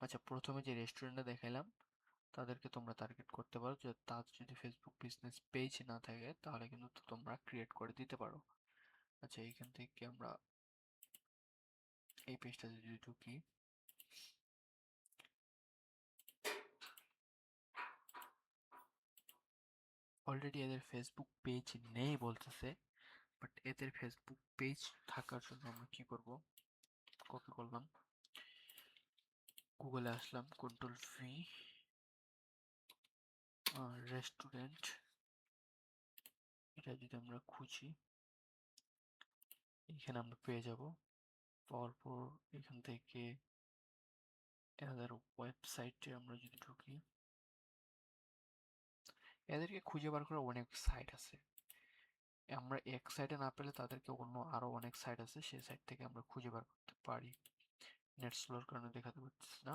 আচ্ছা, প্রথমে যে রেস্টুরেন্টটা দেখাইলাম তাদেরকে তোমরা টার্গেট করতে পারো। যে তার যদি ফেসবুক বিজনেস পেজ না থাকে তাহলে কিন্তু তোমরা ক্রিয়েট করে দিতে পারো। আচ্ছা, এইখান থেকে আমরা এই পেজটাতে যদি ঢুকি, অলরেডি এদের ফেসবুক পেজ নেই বলতেছে। বাট এদের ফেসবুক পেজ থাকার জন্য আমরা কি করব, কপি করলাম, গুগলে আসলাম, কন্ট্রোল ভি, রেস্টুরেন্ট, এটা যদি আমরা খুঁজি এখানে আমরা পেয়ে যাব। পাওয়ার পর এখান থেকে এদের ওয়েবসাইটে আমরা যদি ঢুকি, এদেরকে খুঁজে বার করার অনেক সাইট আছে। আমরা এক সাইটে না পেলে তাদেরকে অন্য আরো অনেক সাইট আছে, সেই সাইট থেকে আমরা খুঁজে বার করতে পারি। নেট স্লোর কারণে দেখাতে পারতেছি না।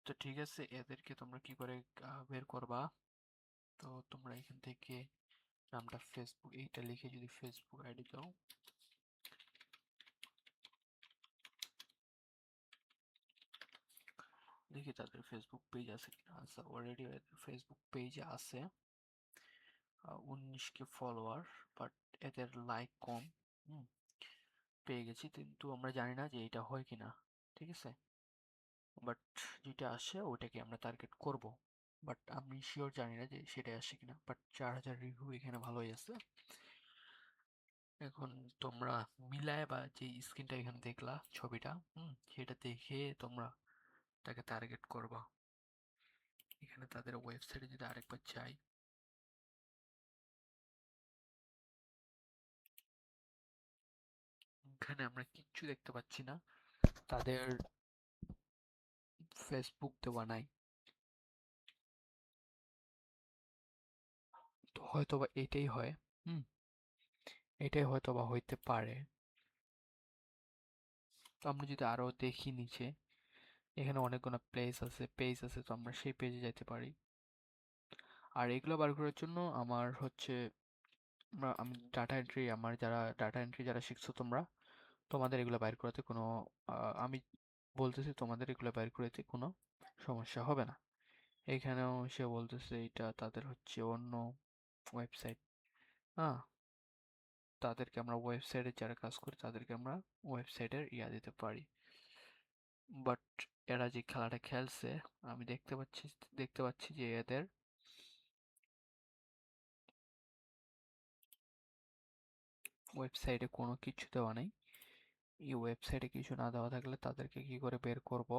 তো ঠিক আছে, এদেরকে তোমরা কি করে বের করবা। তো তোমরা এখান থেকে নামটা ফেসবুক এইটা লিখে যদি ফেসবুক আইডি দাও, দেখি তাদের ফেসবুক পেজ আছে কিনা। আচ্ছা, অলরেডি ফেসবুক পেজে আছে 19 কে ফলোয়ার, বাট এদের লাইক কম। হুম, পেয়ে গেছি, কিন্তু আমরা জানি না যে এটা হয় কিনা। ঠিক আছে, বাট যেটা আসে ওটাকে আমরা টার্গেট করব। বাট আমি শিওর জানি না যে সেটাই আসে কিনা। বাট 4000 রিভিউ এখানে ভালোই আছে। এখন তোমরা মিলায় বা যে স্ক্রিনটা এখানে দেখলা ছবিটা, সেটা দেখে তোমরা তাকে টার্গেট করবা। এখানে তাদের ওয়েবসাইটে যদি আরেকবার চাই, এখানে আমরা কিচ্ছু দেখতে পাচ্ছি না, তাদের ফেসবুক দেওয়া নাই। তো হয়তোবা এটাই হয়। হুম, এটাই হয়তোবা হইতে পারে। তো আমরা যদি আরো দেখি নিচে, এখানে অনেকগুলো পেজ আছে, তো আমরা সেই পেজে যেতে পারি। আর এগুলো বার করার জন্য আমার হচ্ছে আমি ডাটা এন্ট্রি, আমার যারা ডাটা এন্ট্রি যারা শিখছো তোমরা, তোমাদের এগুলো বাইর করাতে কোনো আমি বলতেছি তোমাদের এগুলো বাইর করাতে কোনো সমস্যা হবে না। এখানেও সে বলতেছে এটা তাদের হচ্ছে অন্য ওয়েবসাইট। হ্যাঁ, তাদেরকে আমরা ওয়েবসাইটে যারা কাজ করি তাদেরকে আমরা ওয়েবসাইটের দিতে পারি। বাট এরা যে খেলাটা খেলছে, আমি দেখতে পাচ্ছি যে এদের ওয়েবসাইটে কোনো কিছু দেওয়া নেই। এই ওয়েবসাইটে কিছু না দেওয়া থাকলে তাদেরকে কি করে বের করব।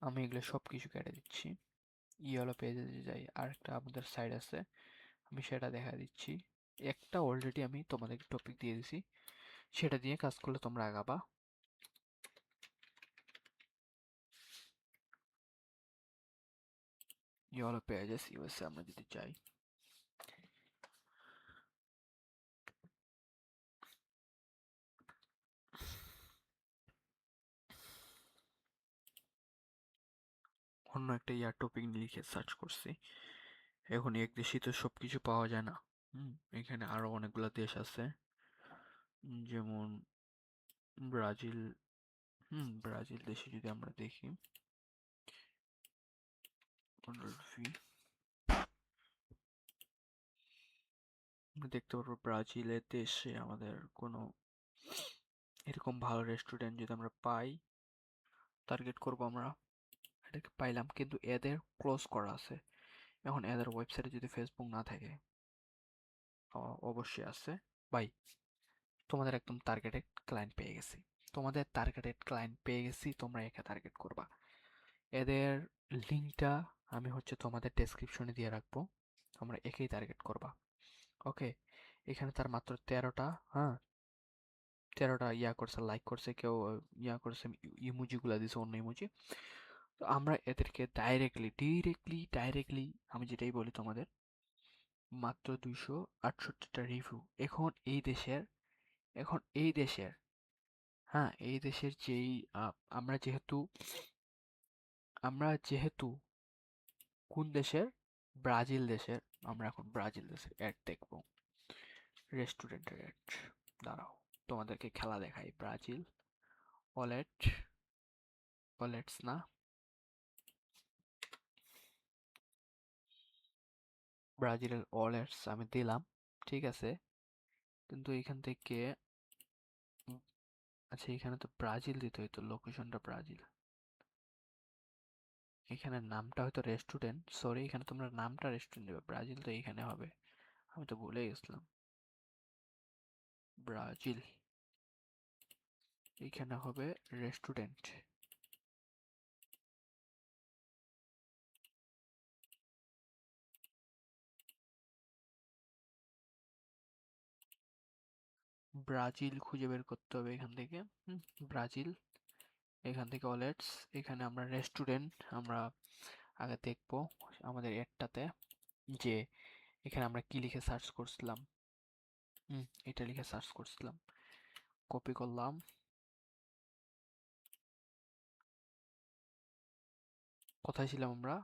আমি এগুলো সব কিছু কেটে দিচ্ছি। ইয়েলো পেজে যাই, আরেকটা আমাদের সাইট আছে, আমি সেটা দেখা দিচ্ছি। একটা অলরেডি আমি তোমাদেরকে টপিক দিয়ে দিছি, সেটা দিয়ে কাজ করলে তোমরা আগাবা। ইয়েলো পেজেস ইউএসএ আমরা যদি চাই, অন্য একটা ইয়ার টপিক লিখে সার্চ করছি। এখন এক দেশেই তো সব কিছু পাওয়া যায় না। এখানে আরো অনেকগুলো দেশ আছে, যেমন ব্রাজিল। ব্রাজিল দেশে যদি আমরা দেখি, কন্ট্রোল ভি, আমরা দেখতে পারবো ব্রাজিলের দেশে আমাদের কোনো এরকম ভালো রেস্টুরেন্ট যদি আমরা পাই, টার্গেট করব আমরা। এটাকে পাইলাম, কিন্তু এদের ক্লোজ করা আছে। এখন এদের ওয়েবসাইটে যদি ফেসবুক না থাকে, অবশ্যই আছে ভাই। তোমাদের একদম টার্গেটেড ক্লায়েন্ট পেয়ে গেছি, তোমাদের টার্গেটেড ক্লায়েন্ট পেয়ে গেছি, তোমরা একে টার্গেট করবা। এদের লিঙ্কটা আমি হচ্ছে তোমাদের ডেসক্রিপশনে দিয়ে রাখবো, তোমরা একেই টার্গেট করবা। ওকে, এখানে তার মাত্র 13টা, হ্যাঁ 13টা ইয়া করছে, লাইক করছে, কেউ ইয়া করছে, ইমোজিগুলা দিছে, অন্য ইমোজি। তো আমরা এদেরকে ডাইরেক্টলি আমি যেটাই বলি তোমাদের, মাত্র 268টা রিভিউ। এখন এই দেশের হ্যাঁ এই দেশের যেই আমরা যেহেতু আমরা যেহেতু কোন দেশের, ব্রাজিল দেশের, আমরা এখন ব্রাজিল দেশের অ্যাড দেখবো, রেস্টুরেন্টের অ্যাড। দাঁড়াও, তোমাদেরকে খেলা দেখাই। ব্রাজিল ওয়ালেট, ওয়ালেটস না, ব্রাজিলের ওয়ালেটস আমি দিলাম, ঠিক আছে। কিন্তু এখান থেকে আচ্ছা, এখানে তো ব্রাজিল দিতে হইতো, লোকেশনটা ব্রাজিল, এখানে নামটা হয়তো রেস্টুরেন্ট, সরি, এখানে তোমরা নামটা রেস্টুরেন্ট দেবে, ব্রাজিল তো এখানে হবে, আমি তো ভুলে গেছিলাম। ব্রাজিল, এখানে হবে রেস্টুরেন্ট। ব্রাজিল খুঁজে বের করতে হবে এখান থেকে। ব্রাজিল, এখান থেকে ওয়ালেটস, এখানে আমরা রেস্টুরেন্ট আমরা আগে দেখবো আমাদের অ্যাডটাতে, যে এখানে আমরা কি লিখে সার্চ করছিলাম। এটা লিখে সার্চ করছিলাম, কপি করলাম। কোথায় ছিলাম আমরা?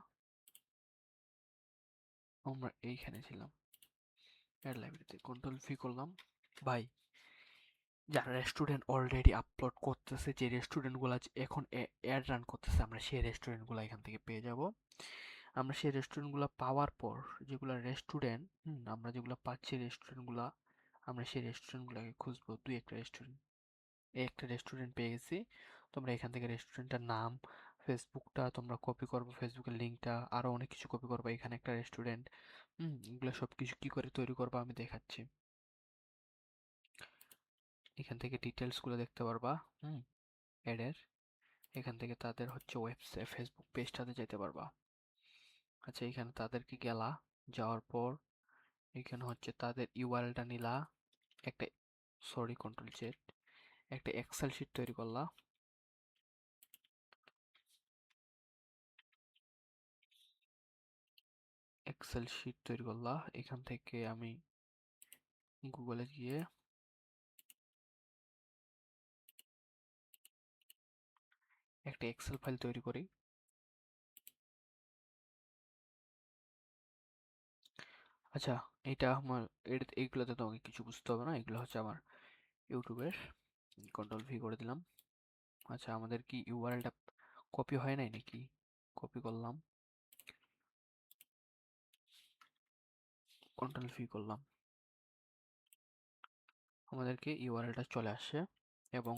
আমরা এইখানে ছিলাম, অ্যাড লাইব্রেরিতে, কন্ট্রোল ভি করলাম। ভাই, যারা রেস্টুরেন্ট অলরেডি আপলোড করতেছে, যে রেস্টুরেন্টগুলো এখন অ্যাড রান করতেছে, আমরা সেই রেস্টুরেন্টগুলো এখান থেকে পেয়ে যাব। আমরা সেই রেস্টুরেন্টগুলো পাওয়ার পর, যেগুলো রেস্টুরেন্ট, আমরা যেগুলো পাচ্ছি রেস্টুরেন্টগুলো, আমরা সেই রেস্টুরেন্টগুলোকে খুঁজবো। দুই একটা রেস্টুরেন্ট, এই একটা রেস্টুরেন্ট পেয়ে গেছি। তোমরা এখান থেকে রেস্টুরেন্টটার নাম, ফেসবুকটা তোমরা কপি করবো, ফেসবুকের লিঙ্কটা, আরো অনেক কিছু কপি করবো। এখানে একটা রেস্টুরেন্ট, এগুলো সব কিছু কি করে তৈরি করবো আমি দেখাচ্ছি। এখান থেকে ডিটেলসগুলো দেখতে পারবা, এডের। এখান থেকে তাদের হচ্ছে ওয়েবসাইট, ফেসবুক পেজটাতে যেতে পারবা। আচ্ছা, এখানে তাদেরকে গেলা, যাওয়ার পর এখানে হচ্ছে তাদের ইউআরএলটা নিলা, একটা, সরি কন্ট্রোল জেড, একটা এক্সেল শিট তৈরি করলা। এক্সেল শিট তৈরি করলা, এখান থেকে আমি গুগলে গিয়ে একটা এক্সেল ফাইল তৈরি করি। আচ্ছা, এটা আমার, এইগুলোতে তোমাকে কিছু বুঝতে হবে না, এগুলো হচ্ছে আমার ইউটিউবের। কন্ট্রোল ভি করে দিলাম। আচ্ছা, আমাদের কি ইউআরএলটা কপি হয় নাই নাকি? কপি করলাম, কন্ট্রোল ভি করলাম, আমাদেরকে ইউআরএলটা চলে আসে। এবং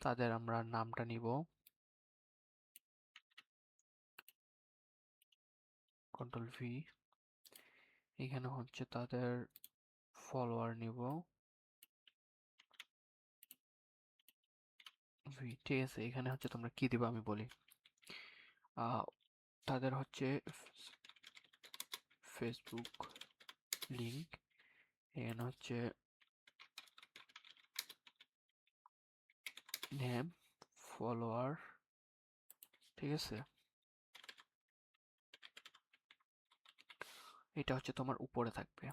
তাদের আমরা নামটা নিব, কন্ট্রোল ভি। এখানে হচ্ছে তাদের ফলোয়ার নিব, ভি, ঠিক আছে। এখানে হচ্ছে তোমরা কি দিবা আমি বলি। তাদের হচ্ছে ফেসবুক লিংক, এখানে হচ্ছে নেম, ফলোয়ার, ঠিক আছে। এটা হচ্ছে তোমার উপরে থাকবে।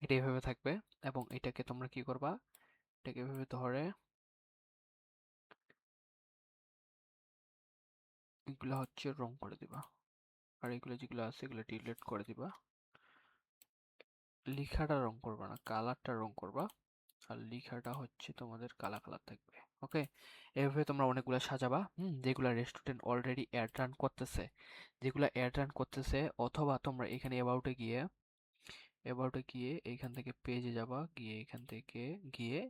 এটা এভাবে থাকবে এবং এটাকে তোমরা কি করবা, এটাকে এভাবে ধরে এগুলো হচ্ছে রং করে দিবা, আর এগুলো যেগুলো আছে এগুলো ডিলিট করে দিবা। লেখাটা রং করবা না, কালারটা রং করবা। আর লেখাটা হচ্ছে তোমাদের কালা কালার থাকবে। ওকে, এভাবে তোমরা অনেকগুলো সাজাবা, যেগুলো রেস্টুরেন্ট অলরেডি অ্যাড রান করতেছে, যেগুলো অ্যাড রান করতেছে। অথবা তোমরা এখানে অ্যাবাউটে গিয়ে এইখান থেকে পেজে যাবা, গিয়ে এখান থেকে গিয়ে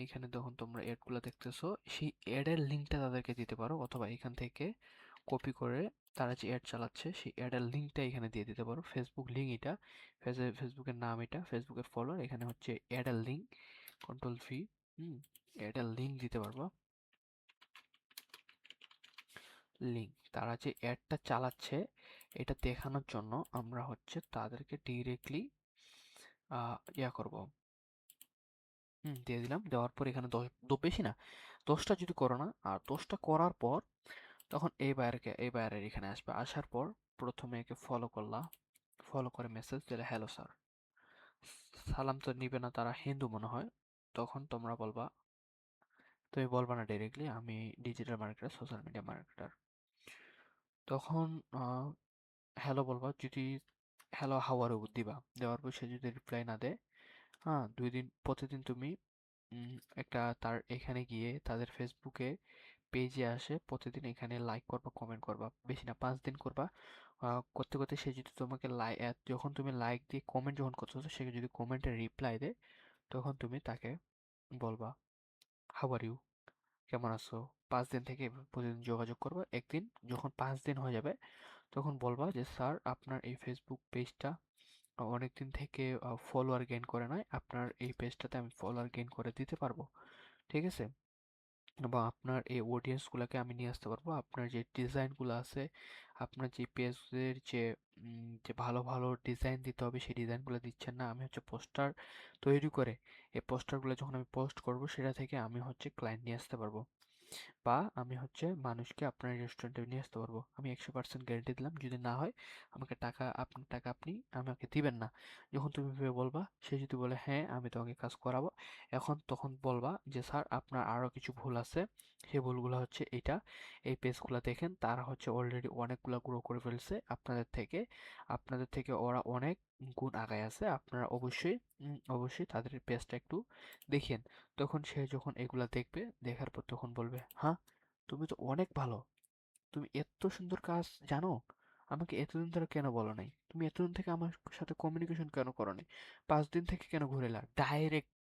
এইখানে যখন তোমরা অ্যাডগুলো দেখতেছো সেই অ্যাডের লিঙ্কটা তাদেরকে দিতে পারো, অথবা এখান থেকে কপি করে তারা যে অ্যাড চালাচ্ছে সেই অ্যাডের লিঙ্কটা এখানে দিয়ে দিতে পারো। ফেসবুক লিঙ্ক এটা, ফেসবুকের নাম এটা, ফেসবুকের ফলোয়ার, এখানে হচ্ছে অ্যাডের লিঙ্ক, কন্ট্রোল ভি, অ্যাডের লিঙ্ক দিতে পারবো। লিঙ্ক, তারা যে অ্যাডটা চালাচ্ছে এটা দেখানোর জন্য আমরা হচ্ছে তাদেরকে ডিরেক্টলি ইয়া করব, দিয়ে দিলাম। দেওয়ার পর এখানে বেশি না, 10টা যদি করো না, আর 10টা করার পর তখন এই বাইরের এখানে আসবে। আসার পর প্রথমে একে ফলো করলা, ফলো করে মেসেজ দিলে হ্যালো স্যার। সালাম তো নিবে না, তারা হিন্দু মনে হয়। তখন তোমরা বলবা, তুমি বলবা না ডাইরেক্টলি আমি digital marketer, social media marketer. তখন হ্যালো বলবা। যদি হ্যালো হাউ আর ইউ দিবা, দেওয়ার পর সে যদি রিপ্লাই না দেয়, হ্যাঁ, 2 দিন প্রতিদিন তুমি একটা তার এখানে গিয়ে তাদের ফেসবুকে পেজে আসে প্রতিদিন এখানে লাইক করবা, কমেন্ট করবা, বেশি না 5 দিন করবা। করতে করতে সে যদি তোমাকে যখন তুমি লাইক দিয়ে কমেন্ট যখন করতেছো, সে যদি কমেন্টে রিপ্লাই দেয়, তখন তুমি তাকে বলবা হাউ আর ইউ, কেমন আছো। 5 দিন থেকে এভাবে প্রতিদিন যোগাযোগ করবা। একদিন যখন 5 দিন হয়ে যাবে, তখন বলবা যে স্যার আপনার এই ফেসবুক পেজটা অনেকদিন থেকে ফলোয়ার গেইন করে নাই, আপনার এই পেজটাতে আমি ফলোয়ার গেইন করে দিতে পারবো, ঠিক আছে? বা আপনার এই অডিয়েন্সগুলোকে আমি নিয়ে আসতে পারবো। আপনার যে ডিজাইনগুলো আছে, আপনার যে পেজের যে ভালো ভালো ডিজাইন দিতে হবে সেই ডিজাইনগুলো দিচ্ছেন না, আমি হচ্ছে পোস্টার তৈরি করে এই পোস্টারগুলো যখন আমি পোস্ট করব সেটা থেকে আমি হচ্ছে ক্লায়েন্ট নিয়ে আসতে পারবো, বা আমি হচ্ছে মানুষকে আপনার রেস্টুরেন্টে নিয়ে আসতে পারবো। আমি 100% গ্যারেন্টি দিলাম, যদি না হয় আমাকে আপনার টাকা আপনি আমাকে দিবেন না। যখন তুমি ভেবে বলবা, সে যদি বলে হ্যাঁ আমি তোমাকে কাজ করাবো, তখন বলবা যে স্যার আপনার আরও কিছু ভুল আছে। সেই ভুলগুলো হচ্ছে এইটা, এই পেজগুলো দেখেন, তারা হচ্ছে অলরেডি অনেকগুলো গ্রো করে ফেলছে আপনাদের থেকে ওরা অনেক গুণ আগায় আছে। আপনারা অবশ্যই তাদের পেজটা একটু দেখেন। তখন সে যখন এগুলা দেখবে, দেখার পর তখন বলবে, হ্যাঁ তুমি তো অনেক ভালো, তুমি এত সুন্দর কাজ জানো, আমাকে এতদিন ধরে কেন বলো নাই, তুমি এতদিন থেকে আমার সাথে কমিউনিকেশন কেন করো নাই, 5 দিন থেকে কেন ঘুরে এলা,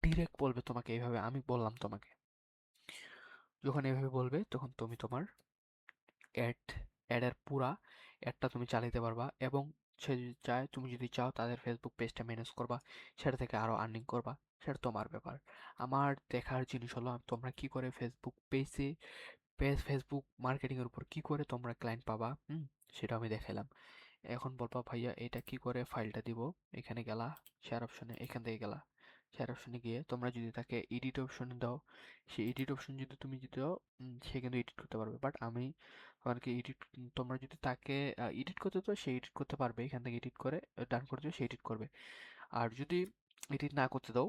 ডিরেক্ট বলবে তোমাকে এইভাবে, আমি বললাম তোমাকে। যখন এভাবে বলবে তখন তুমি তোমার অ্যাড অ্যাডের পুরা অ্যাডটা তুমি চালাতে পারবা। এবং সে যদি চায়, তুমি যদি চাও তাদের ফেসবুক পেজটা ম্যানেজ করবা, সেটা থেকে আরো আর্নিং করবা, সেটা তোমার ব্যাপার। আমার দেখার জিনিস হলো তোমরা কি করে ফেসবুক মার্কেটিং এর উপর কি করে তোমরা ক্লায়েন্ট পাবা, সেটা আমি দেখাইলাম। এখন বলবা ভাইয়া এটা কি করে ফাইলটা দিব। এখানে গেলা, শেয়ার অপশনে, এখান থেকে গেলা শেয়ার অপশনে গিয়ে তোমরা যদি তাকে এডিট অপশনে দাও, সেই এডিট অপশন যদি দাও, সে কিন্তু এডিট করতে পারবে। বাট আমি তোমাকে তোমরা যদি তাকে এডিট করতে দাও, সে এডিট করতে পারবে, এখান থেকে এডিট করে ডান করে দিও, সে এডিট করবে। আর যদি এডিট না করতে দাও,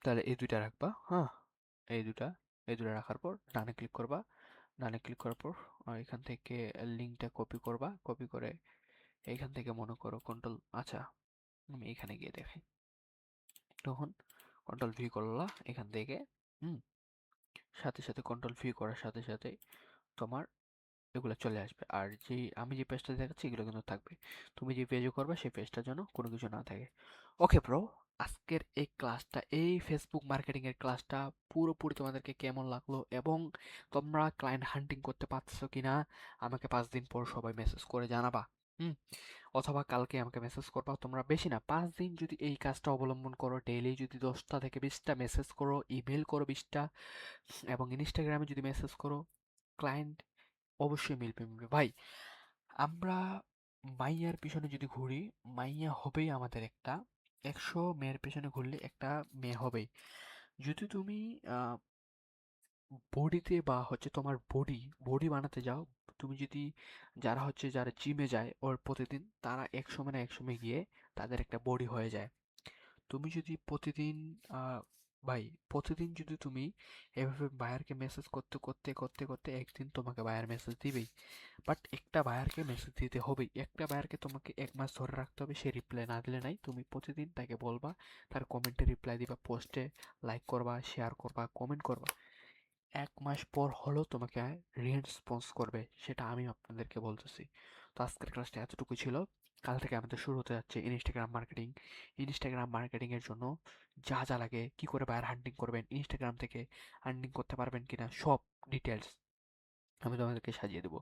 তাহলে এই দুইটা রাখবা, হ্যাঁ, এই দুটা এই দুটা রাখার পর ডানে ক্লিক করবা। ডানে ক্লিক করার পর এখান থেকে লিঙ্কটা কপি করবা, কপি করে এইখান থেকে মনে করো কন্ট্রোল, আচ্ছা আমি এখানে গিয়ে দেখাই। তখন কন্ট্রোল ভি করলা এখান থেকে, হুম সাথে সাথে কন্ট্রোল ভি করার সাথে সাথে তোমার এগুলো চলে আসবে। আর আমি যে পেজটা দেখাচ্ছি এগুলো কিন্তু থাকবে। তুমি যে পেজে করবে সেই পেজটার জন্য কোনো কিছু না থাকে। ওকে ব্রো, আজকের এই ফেসবুক মার্কেটিং এর ক্লাসটা পুরোপুরি তোমাদেরকে কেমন লাগলো, এবং তোমরা ক্লায়েন্ট হান্টিং করতে পারছো কিনা আমাকে 5 দিন পর সবাই মেসেজ করে জানাবা। হুম অথবা কালকে আমাকে মেসেজ করবা। তোমরা বেশি না, 5 দিন যদি এই কাজটা অবলম্বন করো, ডেইলি যদি 10টা থেকে 20টা মেসেজ করো, ইমেল করো 20টা, এবং ইনস্টাগ্রামে যদি মেসেজ করো, ক্লায়েন্ট অবশ্যই মিলবে ভাই। আমরা মাইয়ার পিছনে যদি ঘুরি, মাইয়া হবেই আমাদের একটা। 100 মেয়ের পেছনে ঘুরলে একটা মেয়ে হবেই। যদি তুমি বডিতে বা হচ্ছে তোমার বডি বানাতে যাও, তুমি যদি যারা জিমে যায় ওর প্রতিদিন, তারা এক সময় না এক সময় গিয়ে তাদের একটা বডি হয়ে যায়। তুমি যদি প্রতিদিন আহ, ভাই, প্রতিদিন যদি তুমি এভাবে বায়ারকে মেসেজ করতে একদিন তোমাকে বায়ার মেসেজ দিবেই। বাট একটা বায়ারকে মেসেজ দিতে হবেই, একটা বায়ারকে তোমাকে 1 মাস ধরে রাখতে হবে। সে রিপ্লাই না দিলে নাই, তুমি প্রতিদিন তাকে বলবা, তার কমেন্টে রিপ্লাই দিবা, পোস্টে লাইক করবা, শেয়ার করবা, কমেন্ট করবা। 1 মাস পর হলেও তোমাকে রেসপন্স করবে, সেটা আমি আপনাদেরকে বলতেছি। তো আজকের ক্লাসটা এতটুকু ছিল। কাল থেকে আমাদের শুরু হতে যাচ্ছে ইনস্টাগ্রাম মার্কেটিং। ইনস্টাগ্রাম মার্কেটিং এর জন্য যা যা লাগে, কি করে বায়ার হান্টিং করবেন, ইনস্টাগ্রাম থেকে আর্নিং করতে পারবেন কিনা, সব ডিটেলস আমি তোমাদেরকে সাজিয়ে দেবো।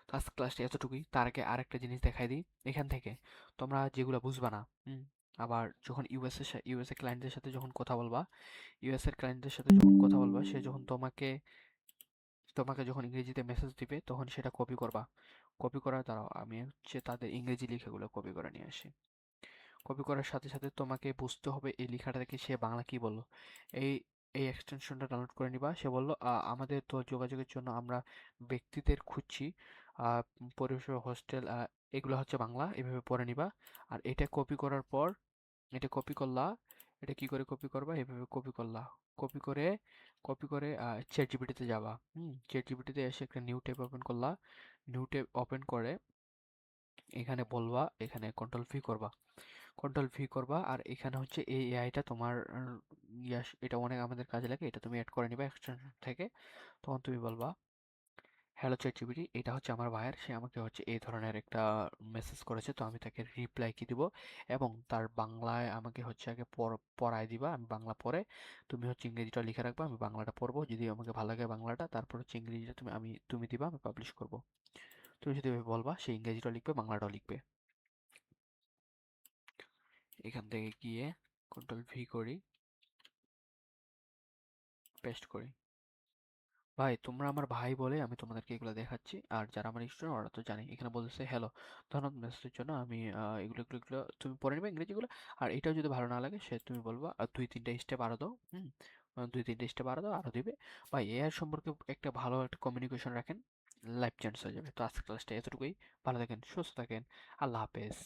তো আজকের ক্লাসটা এতটুকুই। তার আগে আরেকটা জিনিস দেখাই দিই। এখান থেকে তোমরা যেগুলো বুঝবা না, আবার যখন ইউএসএ ক্লায়েন্টদের সাথে যখন কথা বলবা, ইউএস এর ক্লায়েন্টদের সাথে যখন কথা বলবা, সে যখন তোমাকে তোমাকে যখন ইংরেজিতে মেসেজ দিবে, তখন সেটা কপি করবা। কপি করার দ্বারা আমি হচ্ছে তাদের ইংরেজি লেখাগুলো কপি করে নিয়ে আসি। কপি করার সাথে সাথে তোমাকে বুঝতে হবে এই লেখাটা দেখে সে বাংলা কি বললো। এই এই এক্সটেনশনটা ডাউনলোড করে নিবা। সে বলল, আমাদের তো যোগাযোগের জন্য আমরা ব্যক্তিদের খুঁজছি, পরিবেশ হোস্টেল, এগুলো হচ্ছে বাংলা, এভাবে পড়ে নিবা। আর এটা কপি করার পর, এটা কপি করলা, এটা কি করে কপি করবা, এভাবে কপি করলা। কপি করে চ্যাট জিপিটিতে যাবা। চ্যাট জিপিটিতে এসে একটা নিউ ট্যাব ওপেন করলা। নিউ ট্যাব ওপেন করে এখানে বলবা, এখানে কন্ট্রোল ভি করবা। আর এখানে হচ্ছে এই এআইটা তোমার এটা অনেক আমাদের কাজে লাগে, এটা তুমি অ্যাড করে নিবা এক্সটেনশন থেকে। তখন তুমি বলবা, হ্যালো চ্যাট জিপিটি, এটা হচ্ছে আমার ভাইয়ের, সে আমাকে হচ্ছে এই ধরনের একটা মেসেজ করেছে, তো আমি তাকে রিপ্লাই কি দিব, এবং তার বাংলায় আমাকে হচ্ছে আগে পড়ায় দিবা, আমি বাংলা পড়ে, তুমি হচ্ছে ইংরেজিটা লিখে রাখবা, আমি বাংলাটা পড়বো, যদি আমাকে ভালো লাগে বাংলাটা, তারপর হচ্ছে ইংরেজিটা তুমি দিবা, আমি পাবলিশ করব। তুমি যদি এভাবে বলবা, সে ইংরেজিটা লিখবে, বাংলাটাও লিখবে। এখান থেকে গিয়ে কন্ট্রোল ভি করি, পেস্ট করি। ভাই, তোমরা আমার ভাই বলে আমি তোমাদেরকে এগুলো দেখাচ্ছি, আর যারা আমার স্টুডেন্ট ওরা তো জানে। এখানে বলতেছে হ্যালো, ধন্যবাদ মেসেজের জন্য, আমি এগুলো তুমি পড়ে নেবে ইংরেজিগুলো। আর এটাও যদি ভালো না লাগে, সে তুমি বলবা 2-3টা স্টেপ আরো দাও। 2-3টা স্টেপ আরো দাও, আরো দিবে। ভাই, এআই সম্পর্কে একটা ভালো একটা কমিউনিকেশন রাখেন, লাইফ চেঞ্জ হয়ে যাবে। তো আজকের ক্লাসটা এতটুকুই। ভালো থাকেন, সুস্থ থাকেন, আল্লাহ হাফেজ।